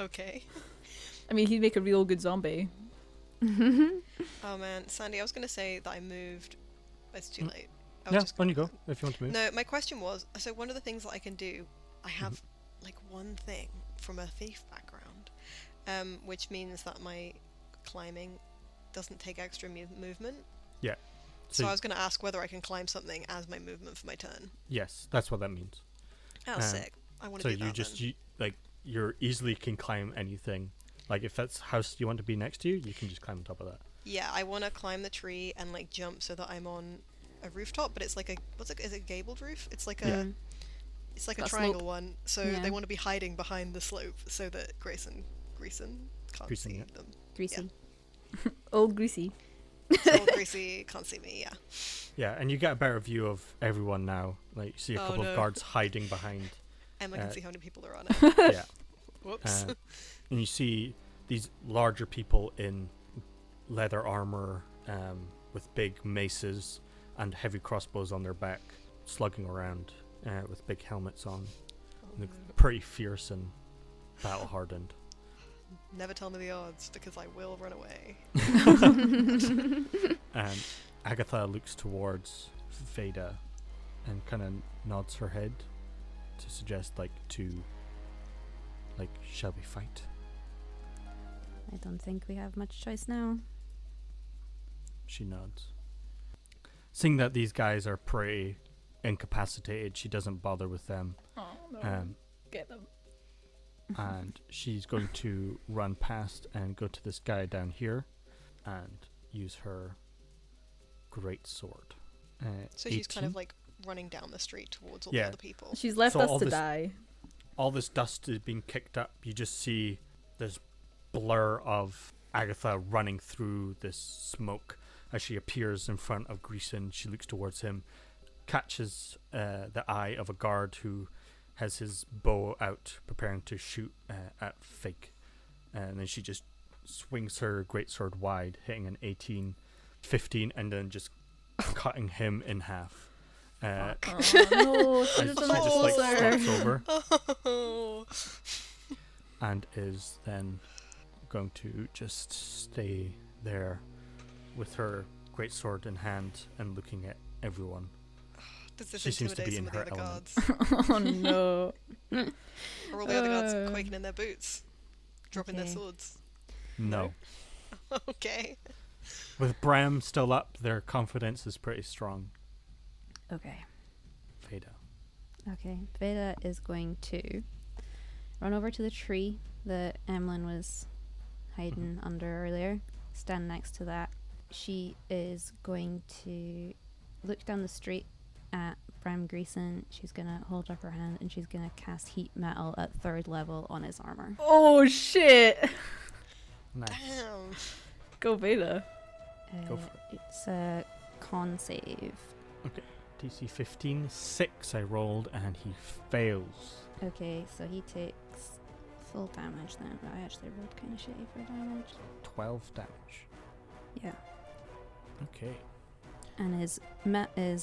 Okay. I mean, he'd make a real good zombie. Oh man, Sandy, I was going to say that I moved. It's too late. I was Yeah, just on you go, if you want to move. No, my question was, so one of the things that I can do, I have like one thing from a thief background, which means that my climbing doesn't take extra movement. Yeah. So So I was going to ask whether I can climb something as my movement for my turn. Yes, that's what that means. Oh, sick. I want So to do you that just, then. you're easily can climb anything. Like if that's house you want to be next to you, you can just climb on top of that. Yeah, I want to climb the tree and like jump so that I'm on a rooftop, but it's like is it a gabled roof? It's like Yeah. it's like a Got a triangle slope. one, so Yeah. they want to be hiding behind the slope so that Greason can't Greason, see yeah. them. Greasy. Old greasy. So Greasy can't see me, yeah. Yeah, and you get a better view of everyone now. Like you see a Oh, couple no. of guards hiding behind. Emma can Uh, see how many people are on it. Yeah. Whoops. And you see these larger people in leather armor with big maces and heavy crossbows on their back, slugging around with big helmets on. Look pretty fierce and battle hardened. Never tell me the odds because I will run away. And Agatha looks towards Veda and kind of nods her head to suggest, shall we fight? I don't think we have much choice now. She nods. Seeing that these guys are pretty incapacitated, she doesn't bother with them. Oh no. Get them. And she's going to run past and go to this guy down here and use her great sword. So she's kind 18. of like running down the street towards all Yeah. the other people. She's left So us all to this- die. All this dust is being kicked up. You just see this blur of Agatha running through this smoke as she appears in front of Greason. She looks towards him, catches the eye of a guard who has his bow out, preparing to shoot at Fig. And then she just swings her greatsword wide, hitting an 18, 15, and then just cutting him in half. Oh no, As should she have just done that like closer. flops over Oh. and is then going to just stay there with her greatsword in hand and looking at everyone. Does this She seems to intimidate be some in of the her other element. guards? Oh no. Are all the other guards Uh. quaking in their boots? Dropping their Okay. swords? No. Okay. With Bram still up, their confidence is pretty strong. Okay. Veda. Okay. Veda is going to run over to the tree that Emlyn was hiding under earlier. Stand next to that. She is going to look down the street at Bram Greason. She's going to hold up her hand and she's going to cast heat metal at 3rd level on his armor. Oh shit. Nice. Damn. Go Veda. Go for it. It's a con save. DC 15, 6 I rolled, and he fails. Okay, so he takes full damage then. I actually rolled kind of shitty for damage. 12 damage. Yeah. Okay. And his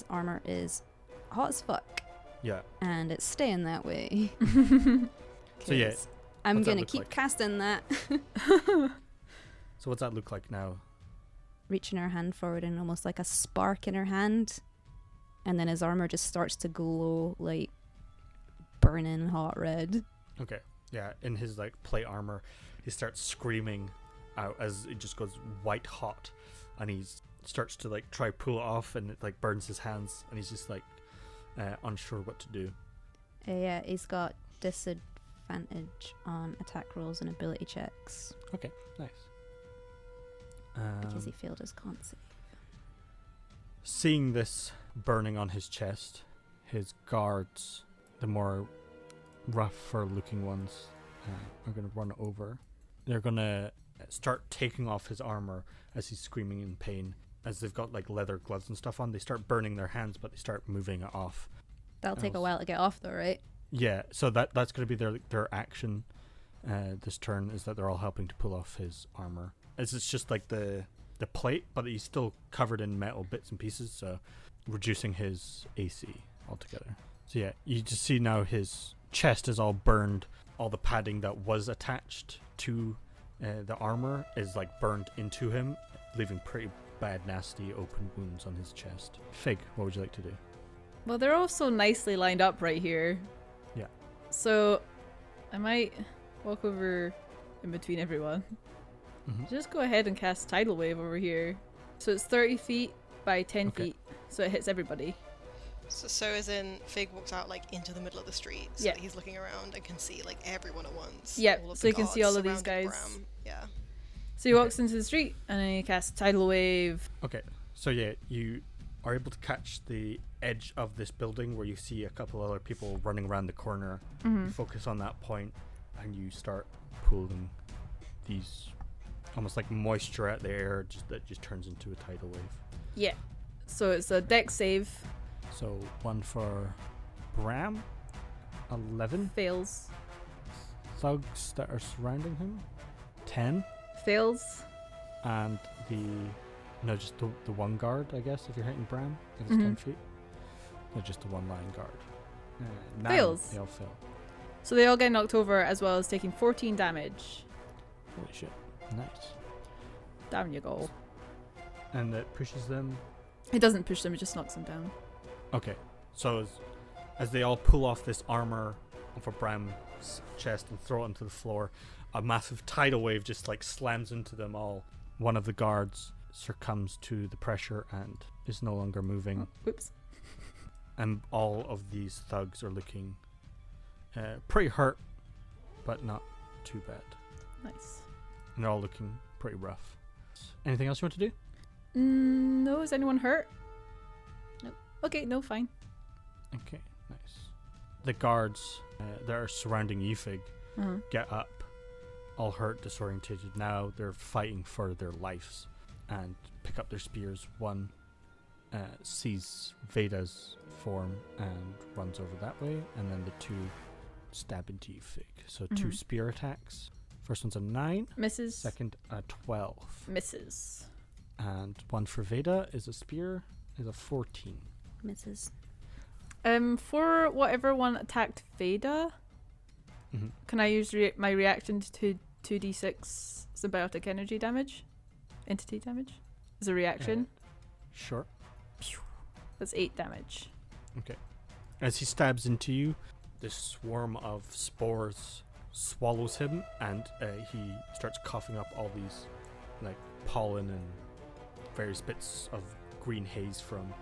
armor is hot as fuck. Yeah. And it's staying that way. So yeah, 'Cause I'm what's that gonna look keep like? casting that. So what's that look like now? Reaching her hand forward and almost like a spark in her hand. And then his armor just starts to glow like burning hot red. Okay. Yeah, in his like plate armor, he starts screaming out as it just goes white hot, and he starts to like try pull it off, and it like burns his hands, and he's just like unsure what to do. Yeah, he's got disadvantage on attack rolls and ability checks Okay, nice. because he failed his con save. Seeing this burning on his chest, his guards, the more rougher looking ones, are going to run over. They're going to start taking off his armor as he's screaming in pain. As they've got like leather gloves and stuff on, they start burning their hands, but they start moving it off. That'll take a Else. while to get off though, right? Yeah, so that's going to be their action this turn, is that they're all helping to pull off his armor. As it's just like the plate, but he's still covered in metal bits and pieces, so reducing his AC altogether. So yeah, you just see now his chest is all burned. All the padding that was attached to the armor is like burned into him, leaving pretty bad, nasty open wounds on his chest. Fig, what would you like to do? Well, they're all so nicely lined up right here. Yeah. So I might walk over in between everyone. Just go ahead and cast Tidal Wave over here. So it's 30 feet by 10 Okay. feet. So it hits everybody. So as in, Fig walks out like into the middle of the street, so Yeah. that he's looking around and can see like everyone at once. Yeah, all of so the you can see guards all of these surrounding guys. Bram. Yeah. So he walks into the street and then he casts Tidal Wave. Okay, so yeah, you are able to catch the edge of this building where you see a couple other people running around the corner. You focus on that point and you start pulling these almost like moisture out the air that just turns into a tidal wave. Yeah. So it's a dex save. So one for Bram, 11 Fails. thugs that are surrounding him, 10, Fails. and just the one guard, I guess, if you're hitting Bram, if it's 10 feet. No, just the one lying guard. 9, Fails. they all fail. So they all get knocked over as well as taking 14 damage. Holy shit. Nice. Down you go. And it pushes them. It doesn't push them, it just knocks them down. Okay. So as they all pull off this armor off of Bram's chest and throw it onto the floor, a massive tidal wave just like slams into them all. One of the guards succumbs to the pressure and is no longer moving. Oh, whoops. And all of these thugs are looking pretty hurt, but not too bad. Nice. And they're all looking pretty rough. Anything else you want to do? No, is anyone hurt? Nope. Okay, no, fine. Okay, nice. The guards that are surrounding Yfig get up, all hurt, disorientated. Now they're fighting for their lives and pick up their spears. One sees Veda's form and runs over that way, and then the two stab into Yfig. So 2 spear attacks First one's a 9. Misses. Second, a 12. Misses. And one for Veda is a spear, is a 14. Misses. For whatever one attacked Veda, Mhm. can I use my reaction to 2d6 symbiotic energy damage? Entity damage? As a reaction? Sure. That's 8 damage. Okay. As he stabs into you, this swarm of spores swallows him, and he starts coughing up all these like pollen and various bits of green haze from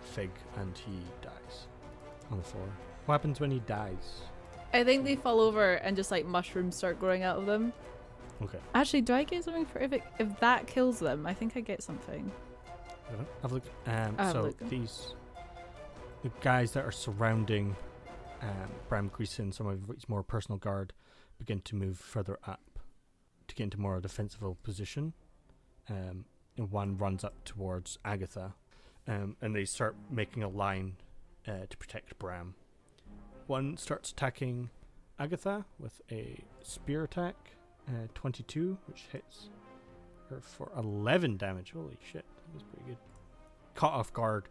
Fig, and he dies on the floor. What happens when he dies? I think they fall over and just like mushrooms start growing out of them. Okay. Actually, do I get something for if that kills them? I think I get something. Have a look. Have a So look. the guys that are surrounding Bram Greason, some of his more personal guard, begin to move further up to get into more defensive position. And one runs up towards Agatha, and they start making a line to protect Bram. One starts attacking Agatha with a spear attack, 22, which hits her for 11 damage. Holy shit, that was pretty good. Caught off guard,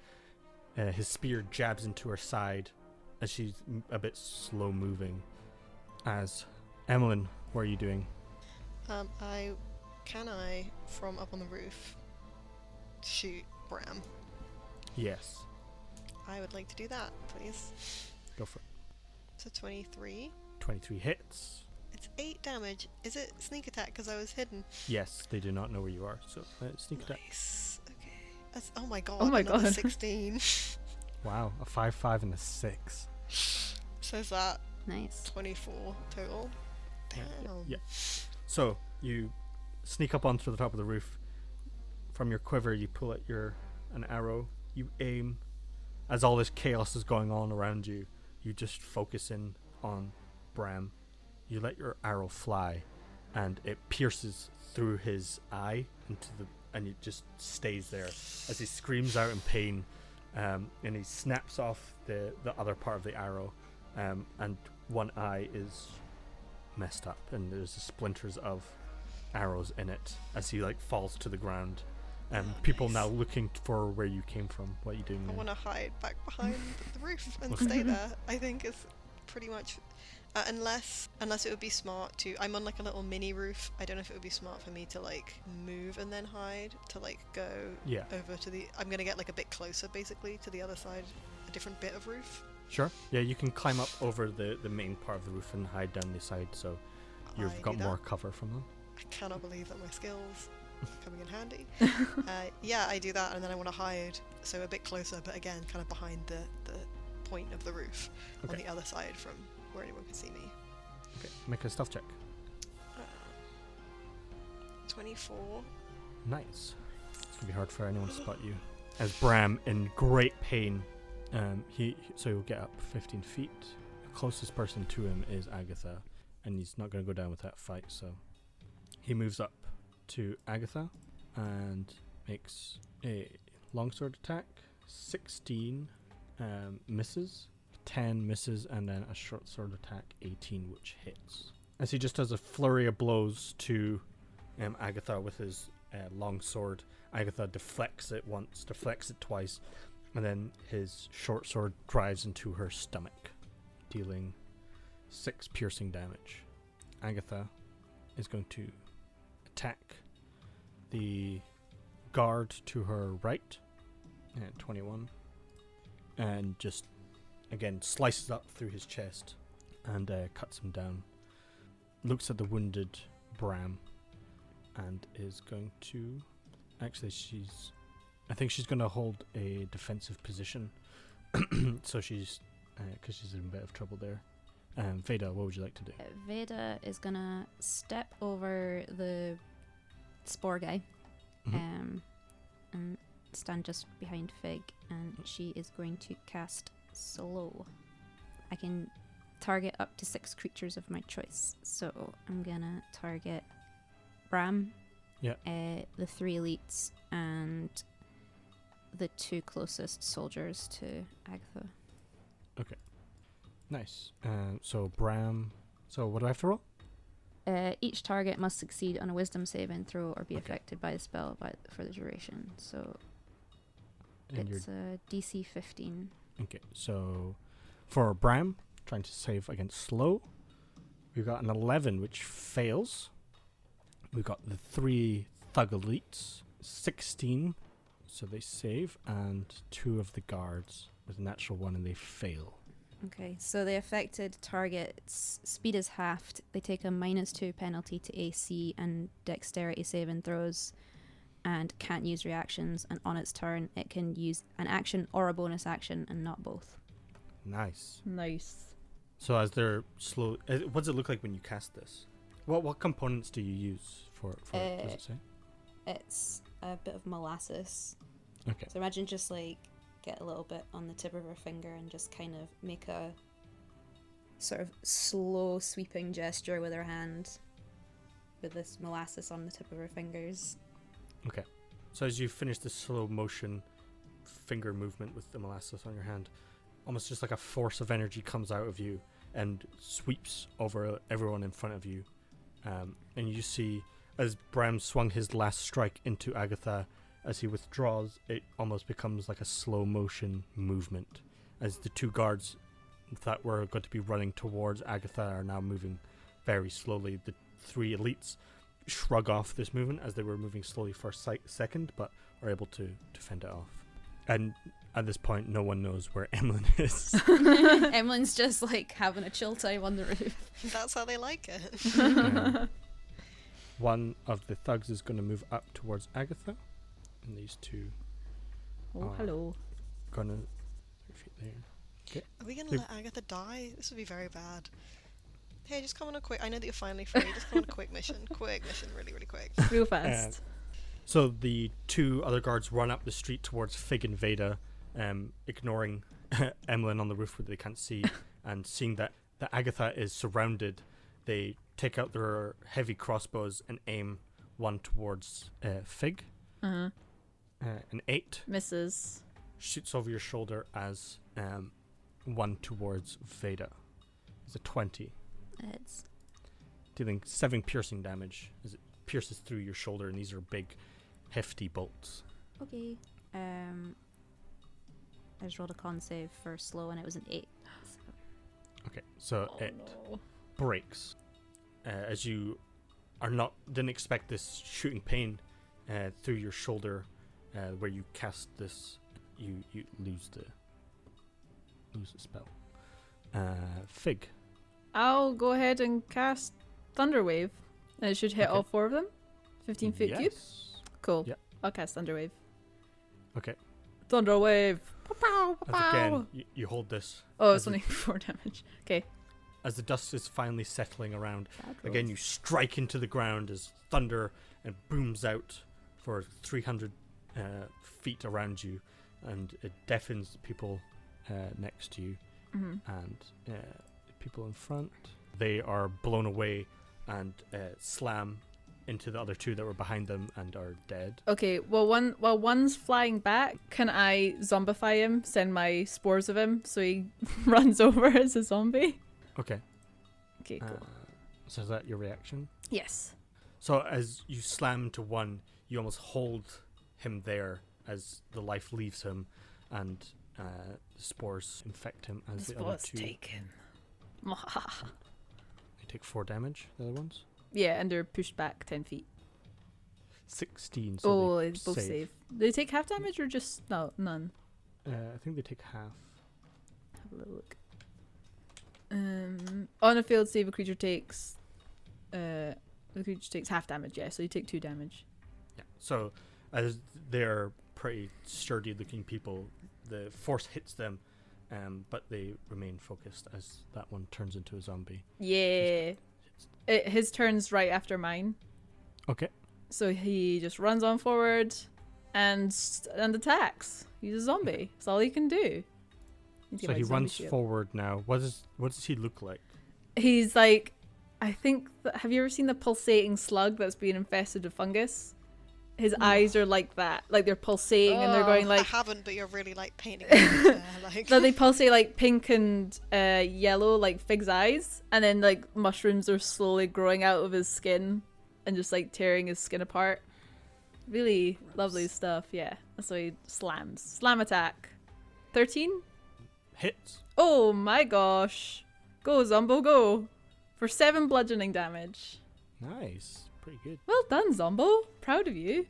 his spear jabs into her side as she's a bit slow moving. As Emmeline, what are you doing? Can I, from up on the roof, shoot Bram? Yes, I would like to do that, please. go for it. So 23. 23 hits. It's 8 damage. Is it sneak attack because I was hidden? Yes, they do not know where you are, so sneak attack. Nice. Okay. That's, oh my god. Oh my another god. 16. Wow, a 5-5 and a 6. So is that Nice. 24 total? Yeah, Damn. yeah. So you sneak up onto the top of the roof. From your quiver, you pull out an arrow. You aim. As all this chaos is going on around you, you just focus in on Bram. You let your arrow fly, and it pierces through his eye and it just stays there as he screams out in pain. And he snaps off the other part of the arrow, and one eye is messed up, and there's splinters of arrows in it as he like falls to the ground. People nice. now looking for where you came from. What are you doing I now? want to hide back behind the roof and Okay. stay there. I think it's pretty much... unless it would be smart to... I'm on like a little mini roof. I don't know if it would be smart for me to like move and then hide. To like go Yeah, over to the... I'm going to get like a bit closer basically to the other side. A different bit of roof. sure. Yeah, you can climb up over the main part of the roof and hide down the side, so you've I got do more that. cover from them. I cannot believe that my skills coming in handy. Yeah, I do that, and then I want to hide, so a bit closer, but again, kind of behind the point of the roof on Okay. the other side from where anyone can see me. Okay, make a stealth check. 24. Nice. It's gonna be hard for anyone to spot you. As Bram, in great pain, so he'll get up 15 feet. The closest person to him is Agatha, and he's not going to go down with that fight. So he moves up to Agatha and makes a longsword attack. 16 misses, 10 misses, and then a short sword attack, 18, which hits. As he just does a flurry of blows to Agatha with his long sword. Agatha deflects it once, deflects it twice, and then his short sword drives into her stomach, dealing 6 piercing damage. Agatha is going to attack the guard to her right, at 21, and just again slices up through his chest and cuts him down. Looks at the wounded Bram and is going to... Actually, I think she's going to hold a defensive position. So she's... because she's in a bit of trouble there. Veda, what would you like to do? Veda is gonna step over the spore guy, Mhm. and stand just behind Fig, and she is going to cast Slow. I can target up to 6 creatures of my choice, so I'm gonna target Bram, Yeah. the 3 elites, and the 2 closest soldiers to Agatha. Nice. So Bram... So what do I have to roll? Each target must succeed on a wisdom saving throw or be Okay. affected by the spell for the duration. So And it's DC 15. okay. So for Bram, trying to save against slow, we've got an 11, which fails. We've got the 3 thug elites, 16, so they save, and 2 of the guards with a natural 1, and they fail. Okay, so the affected target's speed is halved. They take a -2 penalty to AC and dexterity saving throws and can't use reactions. And on its turn, it can use an action or a bonus action and not both. Nice. Nice. So as they're slow, what does it look like when you cast this? What components do you use for it? Does it say? It's a bit of molasses. Okay. So imagine just like get a little bit on the tip of her finger and just kind of make a sort of slow sweeping gesture with her hand with this molasses on the tip of her fingers. Okay. So as you finish the slow motion finger movement with the molasses on your hand, almost just like a force of energy comes out of you and sweeps over everyone in front of you. And you see, as Bram swung his last strike into Agatha, as he withdraws, it almost becomes like a slow motion movement. As the 2 guards that were going to be running towards Agatha are now moving very slowly. The 3 elites shrug off this movement as they were moving slowly for a second, but are able to fend it off. And at this point, no one knows where Emlyn is. Emily's just like having a chill time on the roof. That's how they like it. One of the thugs is going to move up towards Agatha, and these 2 Oh, hello. gonna 3 feet there. Are we gonna They- let Agatha die? This would be very bad. Hey, just come on a quick. I know that you're finally free. Just come on a quick mission. Quick mission, really, really quick. Real fast. So the 2 other guards run up the street towards Fig and Veda, ignoring Emlyn on the roof where they can't see, and seeing that Agatha is surrounded, they take out their heavy crossbows and aim one towards Fig. Uh-huh. An 8 Misses. shoots over your shoulder as one towards Veda. It's a 20, It's dealing 7 piercing damage as it pierces through your shoulder, and these are big, hefty bolts. okay. I just rolled a con save for slow and it was an 8. So. Okay, so Oh, it no. breaks as you didn't expect this shooting pain through your shoulder where you cast this. You lose the spell. Fig. I'll go ahead and cast Thunderwave. And it should hit Okay. all 4 of them. 15 foot cube. Yes. Cool. Yep. I'll cast Thunderwave. Okay. Thunderwave. Pow, As pow. again, you hold this Oh, it's as only 4 damage. Okay. as the dust is finally settling around. Again, you strike into the ground as thunder and booms out for 300 feet around you, and it deafens the people next to you, and people in front. They are blown away and slam into the other 2 that were behind them and are dead. Okay, well, while one's flying back, can I zombify him, send my spores of him so he runs over as a zombie? Okay. Okay, cool. So is that your reaction? Yes. So as you slam into one, you almost hold him there as the life leaves him, and the spores infect him as the other 2. taken. They take 4 damage, the other ones. Yeah, and they're pushed back 10 feet. 16, so Oh, they they both save. Do they take half damage or just no, none? I think they take half. Have a little look. On a failed save, a creature takes half damage. Yeah, so you take 2 damage. Yeah. So as they're pretty sturdy looking people, the force hits them, but they remain focused as that one turns into a zombie. Yeah. His turn's right after mine. Okay. So he just runs on forward and attacks. He's a zombie. That's all he can do. So he runs forward now. What does he look like? He's like, I think. Have you ever seen the pulsating slug that's being infested with fungus? His eyes are like that, like they're pulsating and they're going I like. haven't, but you're really like painting it there, like. No, they pulsate like pink and yellow, like Fig's eyes, and then like mushrooms are slowly growing out of his skin and just like tearing his skin apart. Really lovely stuff. Yeah, that's why he slams. Slam attack. 13. Hits. Oh my gosh! Go Zombo, go for 7 bludgeoning damage. Nice. Pretty good. Well done, Zombo. Proud of you.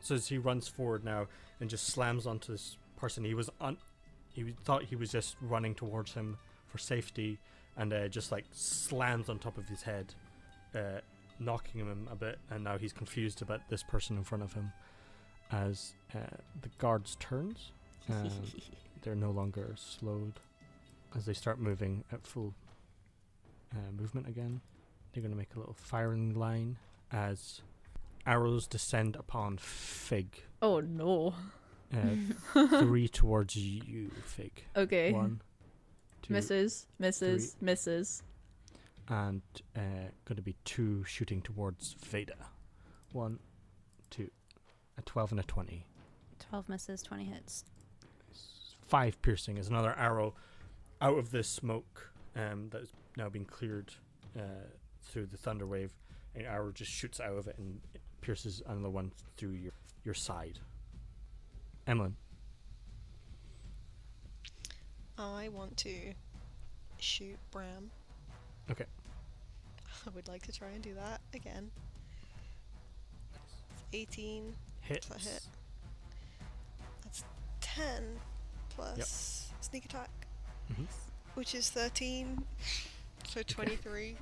So as he runs forward now and just slams onto this person, he thought he was just running towards him for safety, and just like slams on top of his head, knocking him a bit, and now he's confused about this person in front of him. As the guards turns, they're no longer slowed. As they start moving at full movement again, they're going to make a little firing line as arrows descend upon Fig. Oh no. 3 towards you, Fig. Okay. 1, 2, Misses. 3. And going to be 2 shooting towards Veda. 1, 2. A 12 and a 20. 12 misses, 20 hits. 5 piercing as another arrow out of this smoke that has now been cleared through the thunder wave. An arrow just shoots out of it and it pierces another one through your side. Emlyn. I want to shoot Bram. Okay. I would like to try and do that again. 18. Hits. Does that hit? That's 10 plus sneak attack, which is 13. So 23.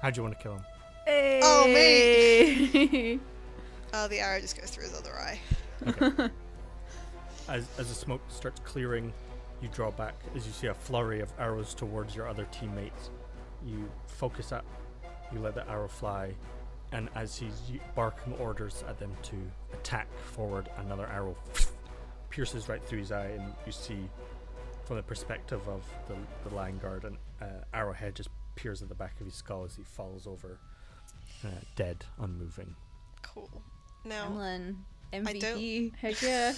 How do you want to kill him? Hey. Oh, me! The arrow just goes through his other eye. Okay. As the smoke starts clearing, you draw back as you see a flurry of arrows towards your other teammates. You focus up, you let the arrow fly, and as he's barking orders at them to attack forward, another arrow pierces right through his eye, and you see from the perspective of the line guard, an arrowhead just peers at the back of his skull as he falls over, dead, unmoving. Cool. Now, Emlyn, I don't- MVP. Heck yeah.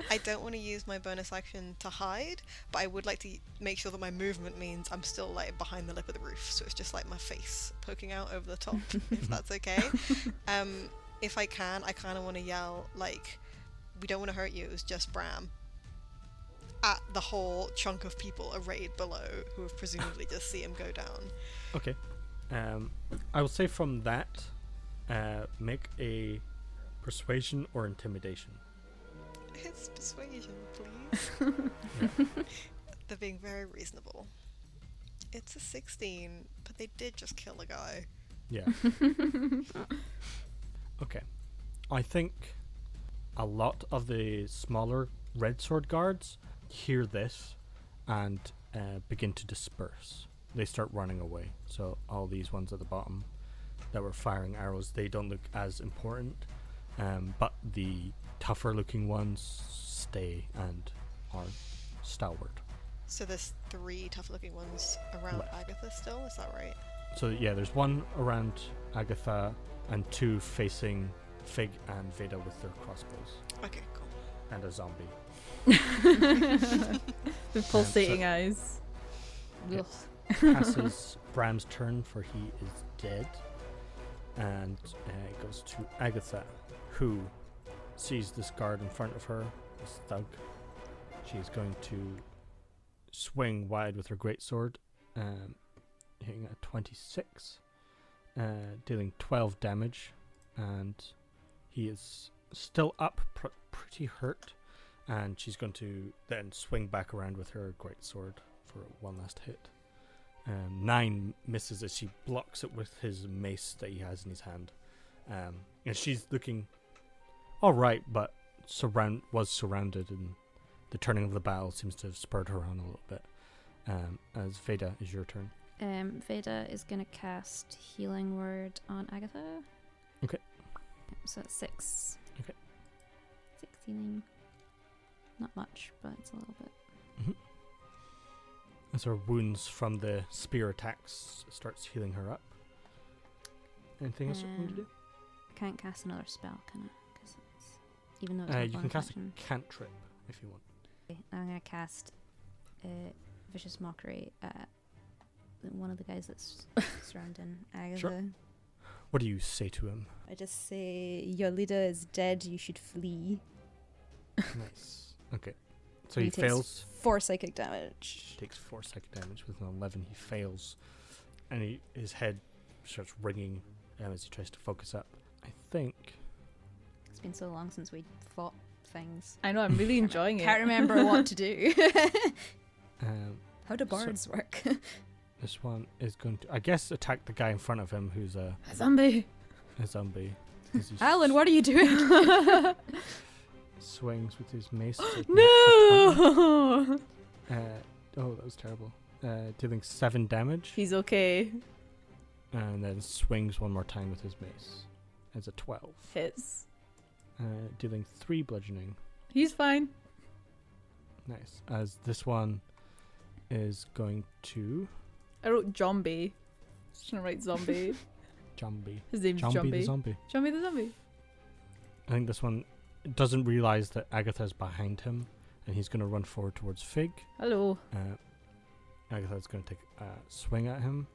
I don't want to use my bonus action to hide, but I would like to make sure that my movement means I'm still like behind the lip of the roof, so it's just like my face poking out over the top, if that's okay. If I can, I kind of want to yell like, "We don't want to hurt you. It was just Bram." At the whole chunk of people arrayed below who have presumably just see him go down. Okay. I will say from that, make a persuasion or intimidation. It's persuasion, please. Yeah. They're being very reasonable. It's a 16, but they did just kill a guy. Yeah. Okay. I think a lot of the smaller red sword guards hear this and begin to disperse. They start running away. So all these ones at the bottom that were firing arrows, they don't look as important. But the tougher looking ones stay and are stalwart. So there's 3 tough looking ones around Left. Agatha still, is that right? So yeah, there's 1 around Agatha and 2 facing Fig and Veda with their crossbows. Okay, cool. And a zombie. The pulsating eyes. Yeah. Passes Bram's turn, for he is dead. And it goes to Agatha, who sees this guard in front of her, this thug. She's going to swing wide with her greatsword, hitting a 26, dealing 12 damage, and he is still up, pretty hurt, and she's going to then swing back around with her greatsword for one last hit. 9 misses as she blocks it with his mace that he has in his hand, and she's looking all right, but was surrounded, and the turning of the battle seems to have spurred her on a little bit. As Veda, is your turn. Veda is going to cast Healing Word on Agatha. Okay. So that's 6. Okay. 6 healing. Not much, but it's a little bit. Mm-hmm. As her wounds from the spear attacks starts healing her up. Anything else you want to do? can't cast another spell, can I? 'Cause it's, even though it's You not can bonus cast action. a cantrip if you want. Okay, I'm gonna cast Vicious Mockery at one of the guys that's surrounding Agatha. Sure. What do you say to him? I just say, your leader is dead, you should flee. Nice. Okay. So And he takes fails. 4 psychic damage. Takes 4 psychic damage with an 11. He fails, and his head starts ringing as he tries to focus up. I think. It's been so long since we fought things. I know, I'm really enjoying Can't it. remember what to do. How do So- bards work? This one is going to, I guess, attack the guy in front of him who's a Zombie. zombie. As he Alan, what are you doing? swings with his mace. So it's natural 20. No. Oh, that was terrible. Dealing 7 damage, He's okay. and then swings one more time with his mace. As a 12. Hits. Dealing 3 bludgeoning. He's fine. Nice. As this one is going to I wrote zombie. Just gonna write zombie. Jambi. His name's Jambi the Zombie. zombie. Zombie the zombie. I think this one doesn't realize that Agatha's behind him, and he's going to run forward towards Fig. Hello. Agatha's going to take a swing at him.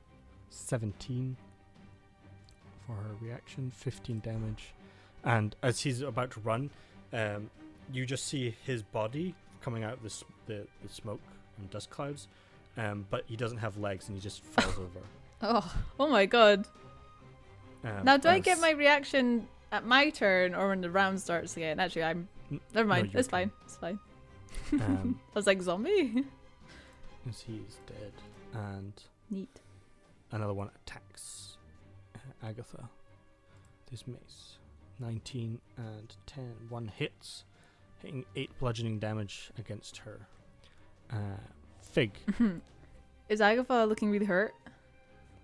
17 for her reaction, 15 damage. And as he's about to run, you just see his body coming out of the smoke and dust clouds, but he doesn't have legs and he just falls over. Oh, Oh my god. Now, do I get as- my reaction at my turn or when the round starts again? Actually, N- never mind. your It's fine. turn. It's fine. Um, I was like, zombie? as he's dead, and Neat. another one attacks Agatha. This mace. 19 and 10. One hits, hitting 8 bludgeoning damage against her. Fig. Is Agatha looking really hurt?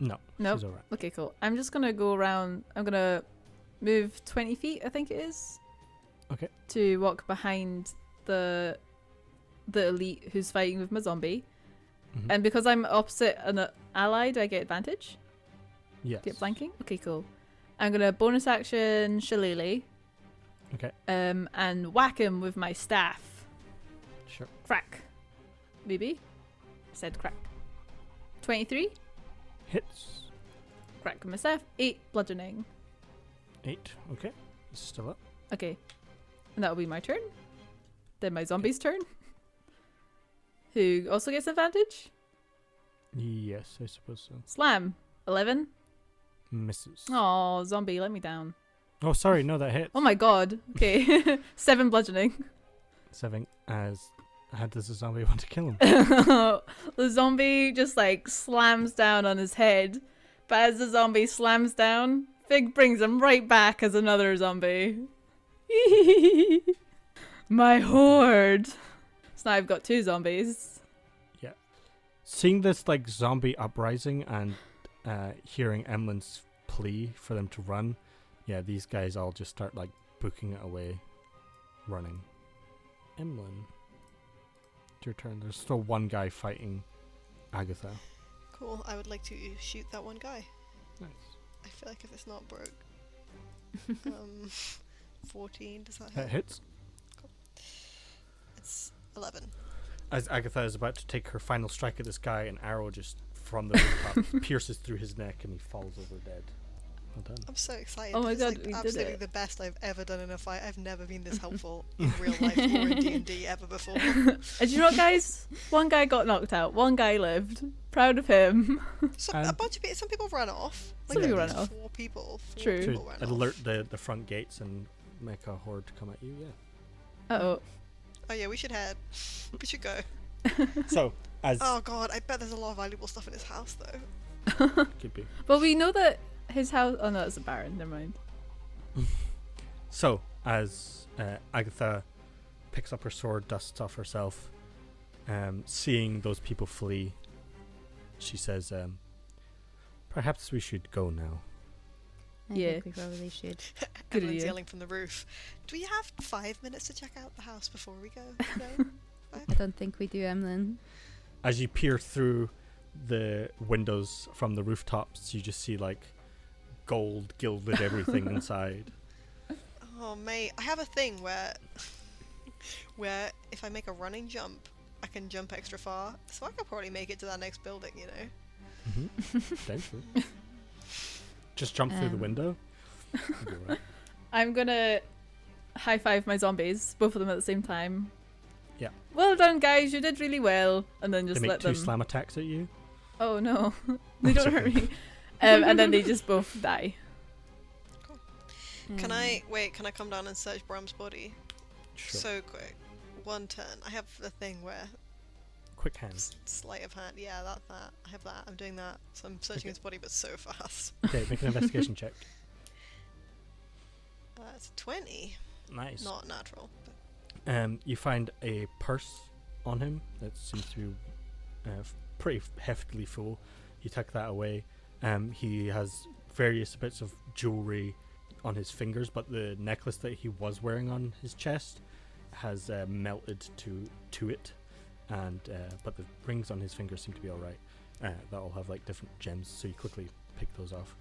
No, Nope. she's alright. Okay, cool. I'm just gonna go around. I'm gonna move 20 feet, I think it is. Okay. To walk behind the elite who's fighting with my zombie. Mhm. And because I'm opposite an ally, do I get advantage? Yes. Get flanking? Okay, cool. I'm gonna bonus action Shillelagh. Okay. And whack him with my staff. Sure. Crack. Maybe? Said crack. 23. Hits. Crack with my staff. 8 bludgeoning. 8. Okay. It's still up. Okay. And that'll be my turn. Then my zombie's turn. Who also gets advantage. Yes, I suppose so. Slam. 11. Misses. Oh, zombie, let me down. Oh, sorry. No, that hits. Oh my god. Okay. 7 bludgeoning. 7. How does the zombie want to kill him? The zombie just like slams down on his head. But as the zombie slams down, Fig brings him right back as another zombie. My horde. So now I've got 2 zombies. Seeing this like zombie uprising and hearing Emlyn's plea for them to run, yeah, these guys all just start like booking it away, running. Emlyn, it's your turn. There's still one guy fighting Agatha. Cool. I would like to shoot that one guy. Nice. I feel like if it's not broke. 14. Does that That help? hits. It's 11. As Agatha is about to take her final strike at this guy, an arrow just from the rooftop pierces through his neck and he falls over dead. Well done. I'm so excited. Oh my This is, god, like, we did absolutely it. the best I've ever done in a fight. I've never been this helpful in real life or in D&D ever before. And you know what, guys? One guy got knocked out. One guy lived. Proud of him. So a And- bunch of people, some people ran off. Some people at ran least off. 4 people. 4 True. people To ran off. alert the front gates and make a horde come at you, yeah. Uh-oh. Oh yeah, we should head. We should go. So, as Oh god, I bet there's a lot of valuable stuff in his house though. could be. But we know that his house... Oh no, it's a baron. Never mind. So, as Agatha picks up her sword, dusts off herself, seeing those people flee, she says, perhaps we should go now. I Yeah. think we probably should. Good Everyone's idea. yelling from the roof. Do we have 5 minutes to check out the house before we go? No? I don't think we do, Emlyn. As you peer through the windows from the rooftops, you just see like gold gilded everything inside. Oh mate, I have a thing where if I make a running jump, I can jump extra far, so I could probably make it to that next building, you know? Potentially. Just jump through the window. You'll be alright. I'm gonna high five my zombies, both of them at the same time. Yeah. Well done, guys. You did really well. And then They just make let two them. slam attacks at you. Oh no, they don't hurt me. And then they just both die. Can I come down and search Bram's body? Sure. So quick. One turn. I have the thing where Quick hands. sleight of hand. Yeah, that. I have that. I'm doing that. So I'm searching his body, but so fast. Okay, make an investigation check. It's 20. Nice. Not natural. But You find a purse on him that seems to be pretty heftily full. You tuck that away. He has various bits of jewelry on his fingers, but the necklace that he was wearing on his chest has melted to it, and but the rings on his fingers seem to be all right. That all have like different gems, so you quickly pick those off,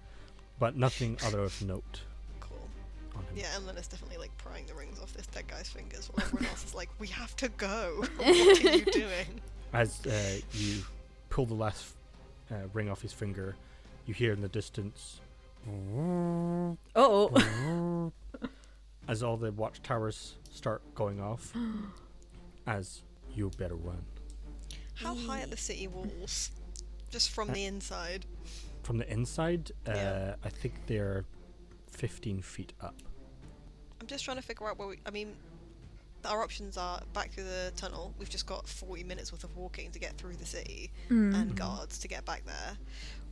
but nothing other of note cool. on him. Yeah, Emlyn is definitely like prying the rings off this dead guy's fingers while everyone else is like, we have to go. What are you doing? As you pull the last ring off his finger, you hear in the distance Oh. as all the watchtowers start going off. As you better run. How high are the city walls? Just from the inside. From the inside, Yeah. I think they're 15 feet up. I'm just trying to figure out where our options are back through the tunnel. We've just got 40 minutes worth of walking to get through the city and guards to get back there.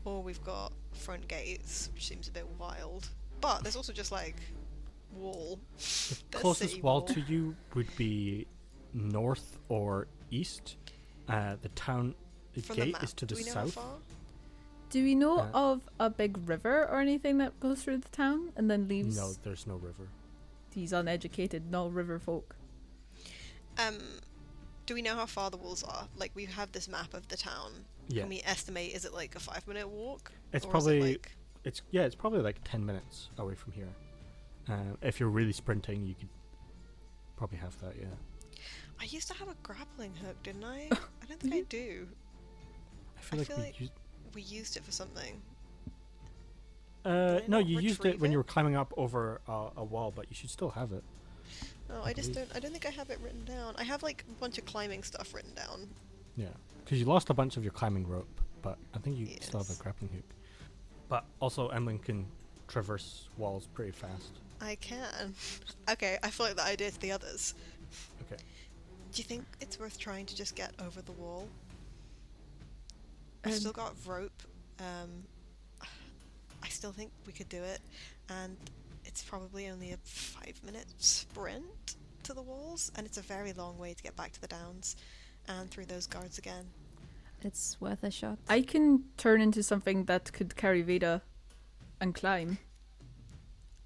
Or we've got front gates, which seems a bit wild. But there's also just like wall. The The closest city wall wall. to you would be north or east. The town From the gate map, is to the do we know south. how far? Do we know Uh, of a big river or anything that goes through the town and then leaves No, there's no river. these uneducated, no river folk? Do we know how far the walls are? Like, we have this map of the town. Yeah, Can we estimate, is it like a 5-minute walk? it's Or is it, probably like- it's probably like 10 minutes away from here. If you're really sprinting, you could probably have that. Yeah. I used to have a grappling hook, didn't I? I don't think I do. I feel I like feel we like used. We used it for something. Did I No, not you used it retrieve when you it? were climbing up over a wall, but you should still have it. No, I I just believe. don't. I don't think I have it written down. I have like a bunch of climbing stuff written down. Yeah, because you lost a bunch of your climbing rope, but I think you still have Yes. a grappling hook. But also, Emlyn can traverse walls pretty fast. I can. Okay, I feel like that idea to the others. Okay. Do you think it's worth trying to just get over the wall? I've still got rope. I still think we could do it, and it's probably only a 5-minute sprint to the walls, and it's a very long way to get back to the downs and through those guards again. It's worth a shot. I can turn into something that could carry Veda and climb.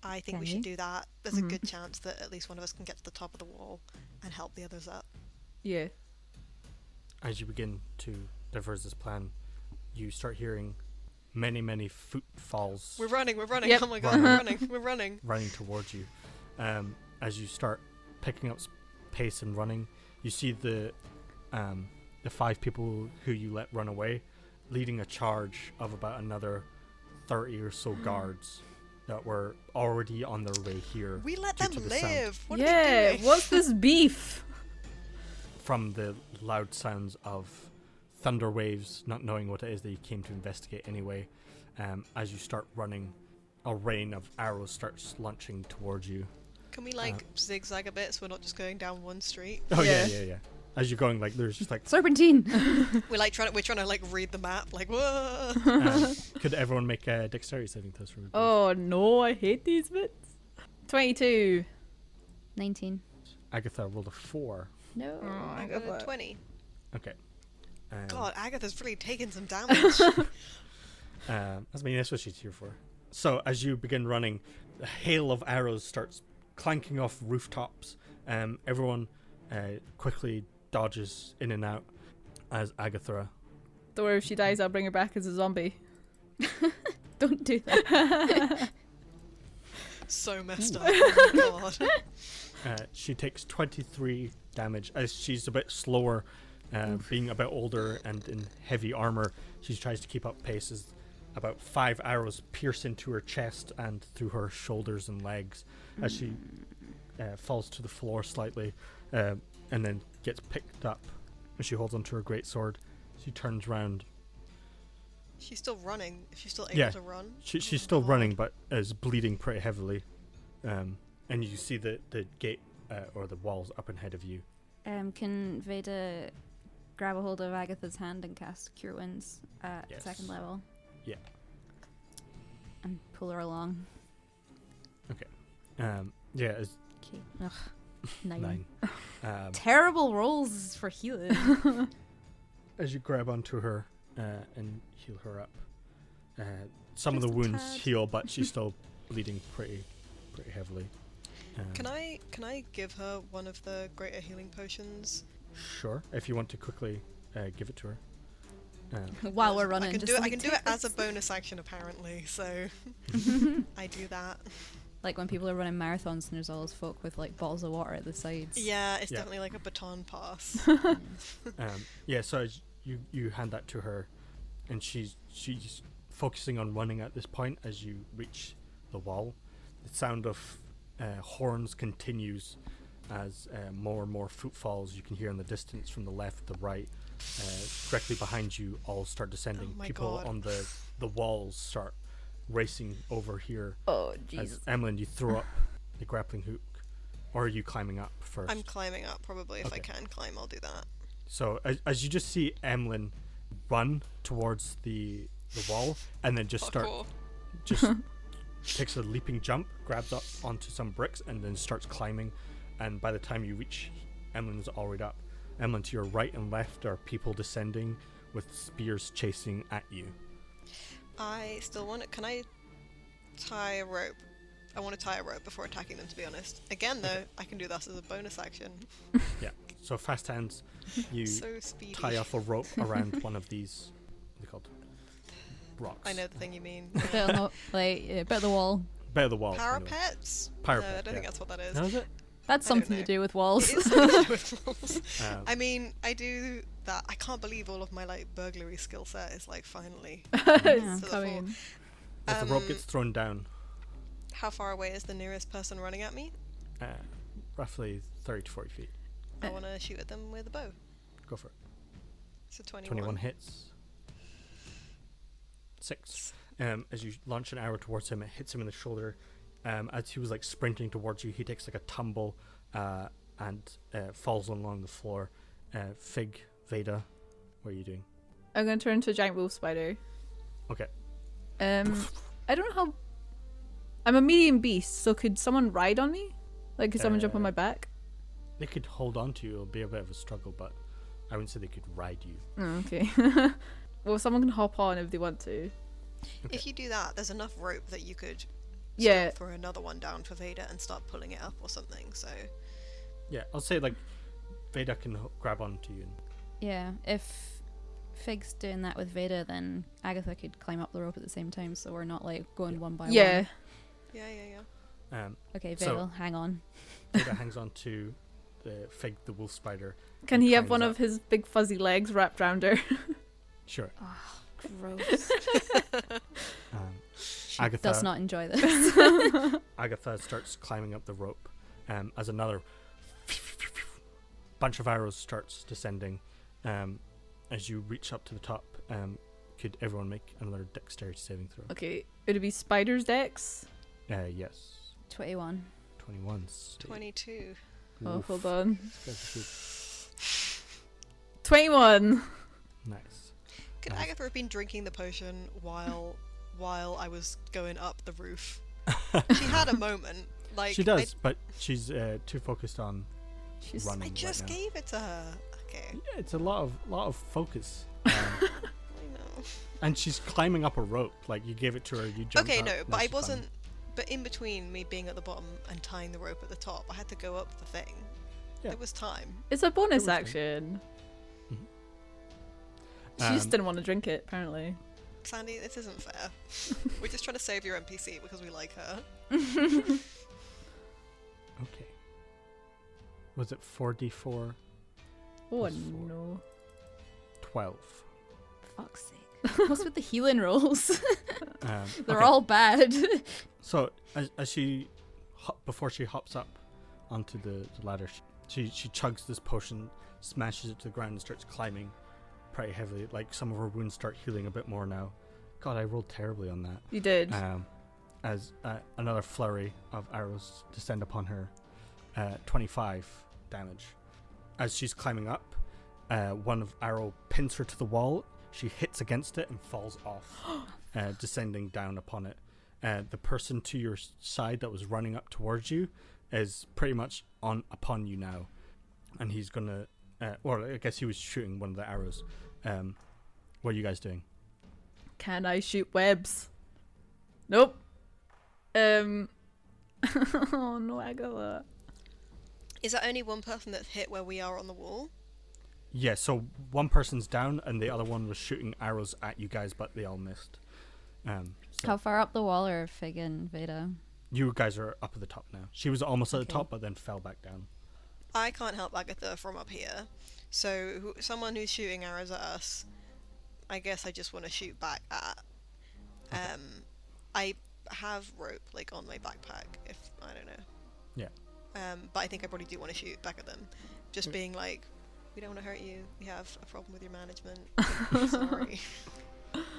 I think Can we you? should do that. There's a Mhm. good chance that at least one of us can get to the top of the wall and help the others up. Yeah. As you begin to devise this plan, you start hearing many footfalls We're running, we're running. Yep. Oh my god, we're running, we're running. running towards you. As you start picking up pace and running, you see the 5 people who you let run away, leading a charge of about another 30 or so guards that were already on their way here. We let due them to the sound. live. What are Yeah. they doing? What's this beef? From the loud sounds of thunder waves, not knowing what it is that you came to investigate anyway, as you start running, a rain of arrows starts launching towards you. Can we like zigzag a bit so we're not just going down one street? Oh Yeah. yeah. As you're going, like there's just like, Serpentine! We're trying to like read the map, like whoa. could everyone make a dexterity saving test for me? please? Oh no, I hate these bits. 22. 19. Agatha rolled a 4. No. I got a 20. Okay. God, Agatha's really taken some damage. That's what she's here for. So as you begin running, a hail of arrows starts clanking off rooftops. Everyone quickly dodges in and out as Agatha Don't worry, if she dies, I'll bring her back as a zombie. Don't do that. So messed up. Oh my god. She takes 23 damage as she's a bit slower, being a bit older and in heavy armor. She tries to keep up pace as about 5 arrows pierce into her chest and through her shoulders and legs as she falls to the floor slightly, and then gets picked up as she holds onto her greatsword. She turns round. She's still running. She's still able to run. She's still running, but is bleeding pretty heavily. And you see the gate or the walls up ahead of you. Can Veda grab a hold of Agatha's hand and cast Cure Wounds at Yes. 2nd level? Yeah. And pull her along. Yeah, it's Okay. Ugh. 9. Terrible rolls for healing. As you grab onto her and heal her up, some of the Just a wounds tad. heal, but she's still bleeding pretty heavily. Can I give her one of the greater healing potions? Sure, if you want to quickly give it to her. While we're running. I can just do it. I like, can do take it as a this. bonus action apparently. So I do that. Like when people are running marathons and there's all those folk with like bottles of water at the sides. Yeah, it's Yeah. definitely like a baton pass. So as you hand that to her, and she's focusing on running at this point. As you reach the wall, the sound of horns continues as more and more footfalls you can hear in the distance from the left, the right, directly behind you. All start descending. Oh my People God. on the walls start racing over here. Oh, As Jesus. Emlyn, you throw up the grappling hook, or are you climbing up first? I'm climbing up probably. If I Okay. can climb, I'll do that. So as you just see Emlyn run towards the wall, and then just start Parkour. just takes a leaping jump, grabs up onto some bricks, and then starts climbing. And by the time you reach, Emlyn's already up. Emlyn, to your right and left are people descending with spears chasing at you. I still want it. Can I tie a rope? I want to tie a rope before attacking them, to be honest. Again, though, I can do this as a bonus action. Yeah. So fast hands, you So speedy. tie off a rope around one of these. What are they called? Rocks. I know the thing you mean. Bit of the, like, bit of the wall. Bit of the wall. anyway. Parapets? Parapet, No, I don't yeah. think that's what that is. No, is it? That's I don't something to know. do with walls. It is something to do with walls. Um, I mean, I do that. I can't believe all of my like burglary skill set is like finally. Yeah. to the Coming fore. in. As the rope Um, gets thrown down, How far away is the nearest person running at me? roughly 30 to 40 feet. I want to shoot at them with a bow. Go for it. So 21. 21 hits. 6. As you launch an arrow towards him, it hits him in the shoulder. As he was like sprinting towards you, he takes like a tumble and falls along the floor. Fig, Veda, what are you doing? I'm going to turn into a giant wolf spider. Okay. I don't know how... I'm a medium beast, so could someone ride on me? Like, could someone jump on my back? They could hold on to you. It'll be a bit of a struggle, but I wouldn't say they could ride you. Oh, okay. Well, someone can hop on if they want to. Okay. If you do that, there's enough rope that you could Yeah. throw another one down for Veda and start pulling it up or something. So Yeah, I'll say like Veda can grab onto you. And, Yeah, if Fig's doing that with Veda, then Agatha could climb up the rope at the same time, so we're not like going one by Yeah. one. yeah. Okay, So- Veda, hang on. Veda hangs on to the Fig, the wolf spider. Can and he have climbs one up. of his big fuzzy legs wrapped around her? Sure. Gross. Um, She Agatha- does not enjoy this. Agatha starts climbing up the rope as another bunch of arrows starts descending. As you reach up to the top, could everyone make another dexterity saving throw? Okay, would it be spider's dex? Yes. 21. 21. 22. Oh, Oof. hold on. This guy's 21! good. Nice. Could Nice. Agatha have been drinking the potion while I was going up the roof? She had a moment. Like She does, but she's too focused on She's running I just right now. gave it to her. Okay. Yeah, it's a lot of focus. I know. And she's climbing up a rope. Like you gave it to her, you jumped Okay, up, no, now but I she's wasn't. climbing. But in between me being at the bottom and tying the rope at the top, I had to go up the thing. Yeah. It was time. It's a bonus was fine. action. Mhm. She just Um, didn't want to drink it, apparently. Sandy, this isn't fair. We're just trying to save your NPC because we like her. Okay. Was it 4d4? Oh Plus 4. no. 12. Fuck's sake. What's with the healing rolls? They're Okay. all bad. So as she before she hops up onto the ladder, she chugs this potion, smashes it to the ground, and starts climbing pretty heavily. Like some of her wounds start healing a bit more now. God, I rolled terribly on that. You did. As another flurry of arrows descend upon her, 25 damage. As she's climbing up, one arrow pins her to the wall. She hits against it and falls off, descending down upon it. The person to your side that was running up towards you is pretty much upon you now, and he's gonna, or I guess he was shooting one of the arrows. What are you guys doing? Can I shoot webs? Nope. Oh no, Agatha. Is that only one person that's hit where we are on the wall? Yeah, so one person's down, and the other one was shooting arrows at you guys, but they all missed. So How far up the wall are Fig and Veda? you guys are up at the top now. She was almost at the top, but then fell back down. I can't help Agatha from up here. So someone who's shooting arrows at us, I guess I just want to shoot back at. I have rope like on my backpack. If I don't know. Yeah. But I think I probably do want to shoot back at them. Just being like, we don't want to hurt you. We have a problem with your management. I'm sorry.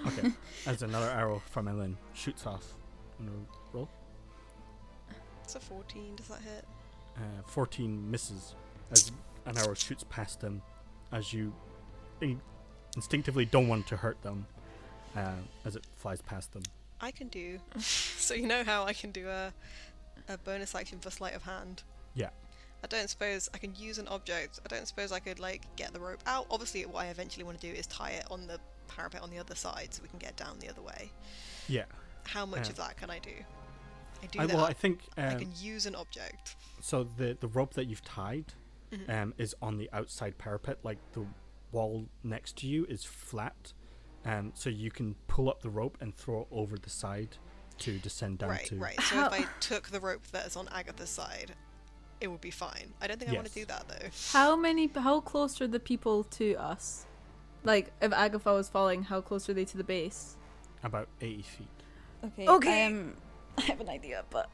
Okay. As another arrow from Ellen shoots off. Roll. It's a 14. Does that hit? 14 misses as an arrow shoots past them, as you instinctively don't want to hurt them, as it flies past them. I can do. So you know how I can do a bonus action for sleight of hand? Yeah. I don't suppose I can use an object. I don't suppose I could like get the rope out. Obviously what I eventually want to do is tie it on the parapet on the other side so we can get down the other way. Yeah. How much of that can I do? I do I that. think I can use an object. so. The rope that you've tied is on the outside parapet. Like the wall next to you is flat, so you can pull up the rope and throw it over the side to descend down to. Right. So if I took the rope that is on Agatha's side, it would be fine. I don't think I want to do that though. How close are the people to us? Like, if Agatha was falling, how close are they to the base? About 80 feet. Okay. I have an idea, but...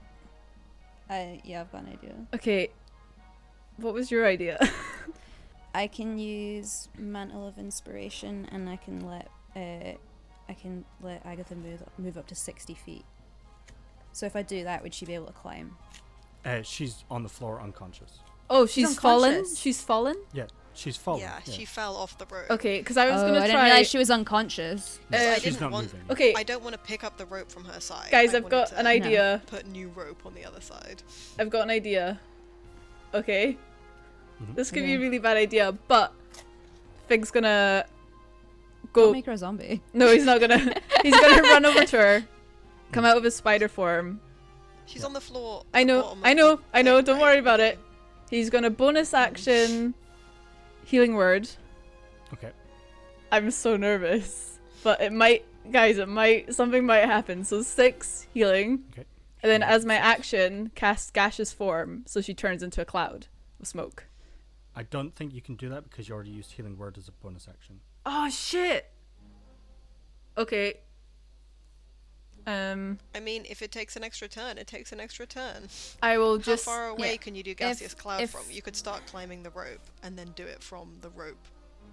Yeah, I've got an idea. Okay. What was your idea? I can use Mantle of Inspiration, and I can let Agatha move up to 60 feet. So if I do that, would she be able to climb? She's on the floor unconscious. Oh, she's fallen? unconscious. She's fallen? Yeah, she's fallen. Yeah, she fell off the rope. Okay, because I was I gonna didn't try... realize she was unconscious. I She's didn't not want. moving. Okay, I don't want to pick up the rope from her side. guys, I I've wanted got to an idea. Put new rope on the other side. I've got an idea. Okay. Mhm. This could be a Okay. really bad idea, but Fig's gonna Don't go... make her a zombie. No, he's not gonna... He's gonna run over to her, come out of his spider form. She's on the floor. I know, bottom of I know, the I know, thing, don't right? worry about it. He's gonna bonus action healing word. Okay. I'm so nervous. But it might, guys, something might happen. So 6 healing. Okay. And then as my action, cast gaseous form, so she turns into a cloud of smoke. I don't think you can do that because you already used healing word as a bonus action. Oh shit! Okay. I mean, if it takes an extra turn, it takes an extra turn. I will How just... far away yeah. can you do gaseous cloud if- from? You could start climbing the rope and then do it from the rope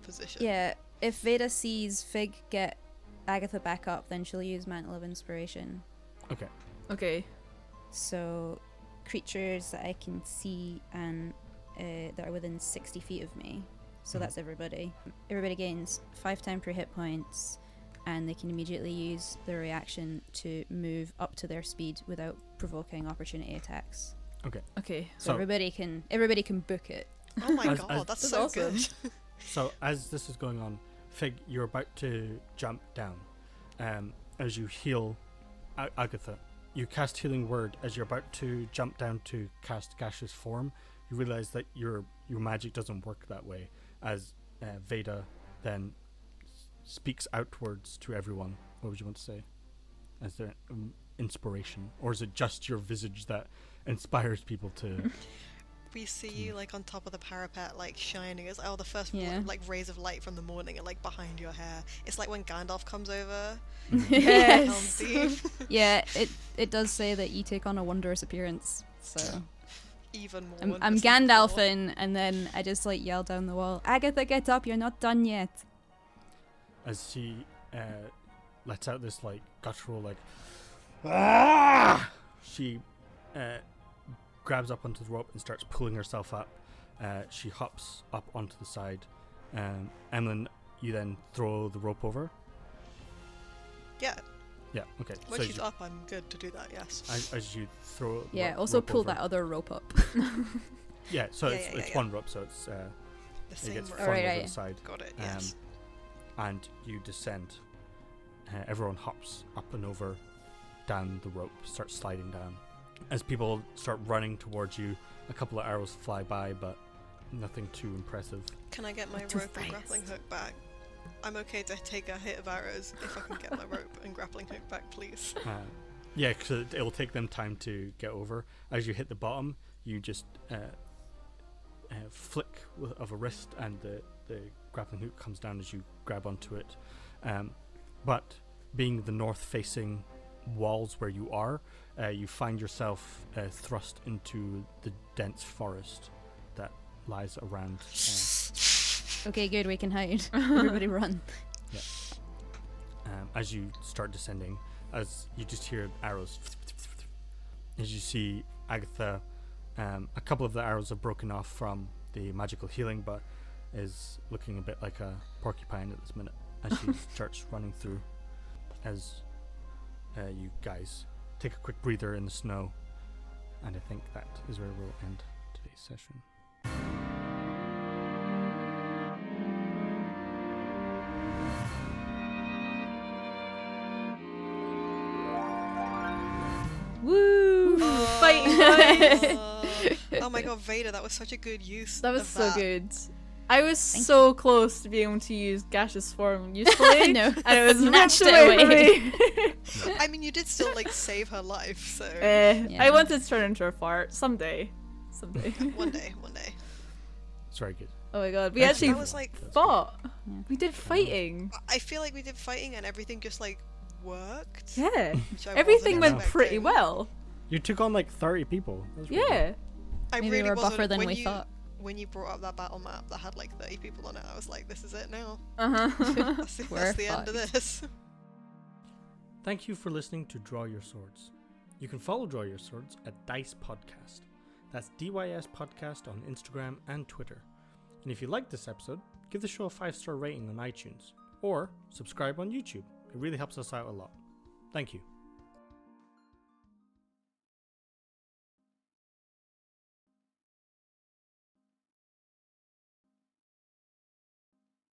position. Yeah, if Veda sees Fig get Agatha back up, then she'll use Mantle of Inspiration. Okay. Okay. So, creatures that I can see and that are within 60 feet of me. So that's everybody. Everybody gains 5 temporary hit points, and they can immediately use their reaction to move up to their speed without provoking opportunity attacks. Okay. So, everybody can book it. Oh my As- god, as- that's That's so awesome. good. So as this is going on, Fig, you're about to jump down. As you heal Agatha, you cast healing word. As you're about to jump down to cast gaseous form, you realize that your magic doesn't work that way. As Veda then speaks outwards to everyone what would you want to say? As their inspiration, or is it just your visage that inspires people to? We see you like on top of the parapet, like shining as the first Yeah. like rays of light from the morning, and like behind your hair. It's like when Gandalf comes over. Yes. Helm's Deep. Yeah, it does say that you take on a wondrous appearance. So Even more. I'm wondrous than before. Gandalfing, and then I just like yell down the wall, Agatha, get up! You're not done yet. As she lets out this like guttural like, ah! She grabs up onto the rope and starts pulling herself up. She hops up onto the side. Emlyn, you then throw the rope over. Yeah. Yeah. Okay. When so she's up, I'm good to do that. Yes. as you throw. the Yeah, also rope pull over. that other rope up. Yeah. So Yeah, it's yeah. one rope, so it's The it same gets rope. flung over Right. the side. Got it. Yes. And you descend. Everyone hops up and over, down the rope, starts sliding down. As people start running towards you, a couple of arrows fly by, but nothing too impressive. Can I get my Too rope and fast. grappling hook back? I'm okay to take a hit of arrows if I can get my rope and grappling hook back, please. Yeah, because it will take them time to get over. As you hit the bottom, you just flick of a wrist, and the grappling hook comes down as you grab onto it. But being the north-facing walls where you are, you find yourself thrust into the dense forest that lies around. Okay, good, we can hide. Everybody run. As you start descending, as you just hear arrows, as you see Agatha, a couple of the arrows are broken off from the magical healing, but is looking a bit like a porcupine at this minute as she starts running through. As you guys take a quick breather in the snow, and I think that is where we'll end today's session. Woo! Oh, Fighting guys. Oh my god, Vader, that was such a good use. That was of so that. good. I was Thank so close to being able to use gaseous form usefully. No, And it was snatched snatched it away from me. I mean, you did still like save her life, so Yeah. I wanted to turn into a fart someday. Someday. one day, one day. It's very good. Oh my god, we Excellent. actually That was like, That's good. fought. Yeah. We did fighting. I feel like we did fighting and everything just like worked. Yeah. which I Everything wasn't went pretty expecting. well. You took on like 30 people. That was really good. Yeah. I Maybe really we're wasn't, buffer than when we you, thought. When you brought up that battle map that had like 30 people on it, I was like, this is it now. Uh-huh. That's We're the end of fucked. this. Thank you for listening to Draw Your Swords. You can follow Draw Your Swords at Dice Podcast. That's DYS Podcast on Instagram and Twitter. And if you liked this episode, give the show a 5-star rating on iTunes or subscribe on YouTube. It really helps us out a lot. Thank you.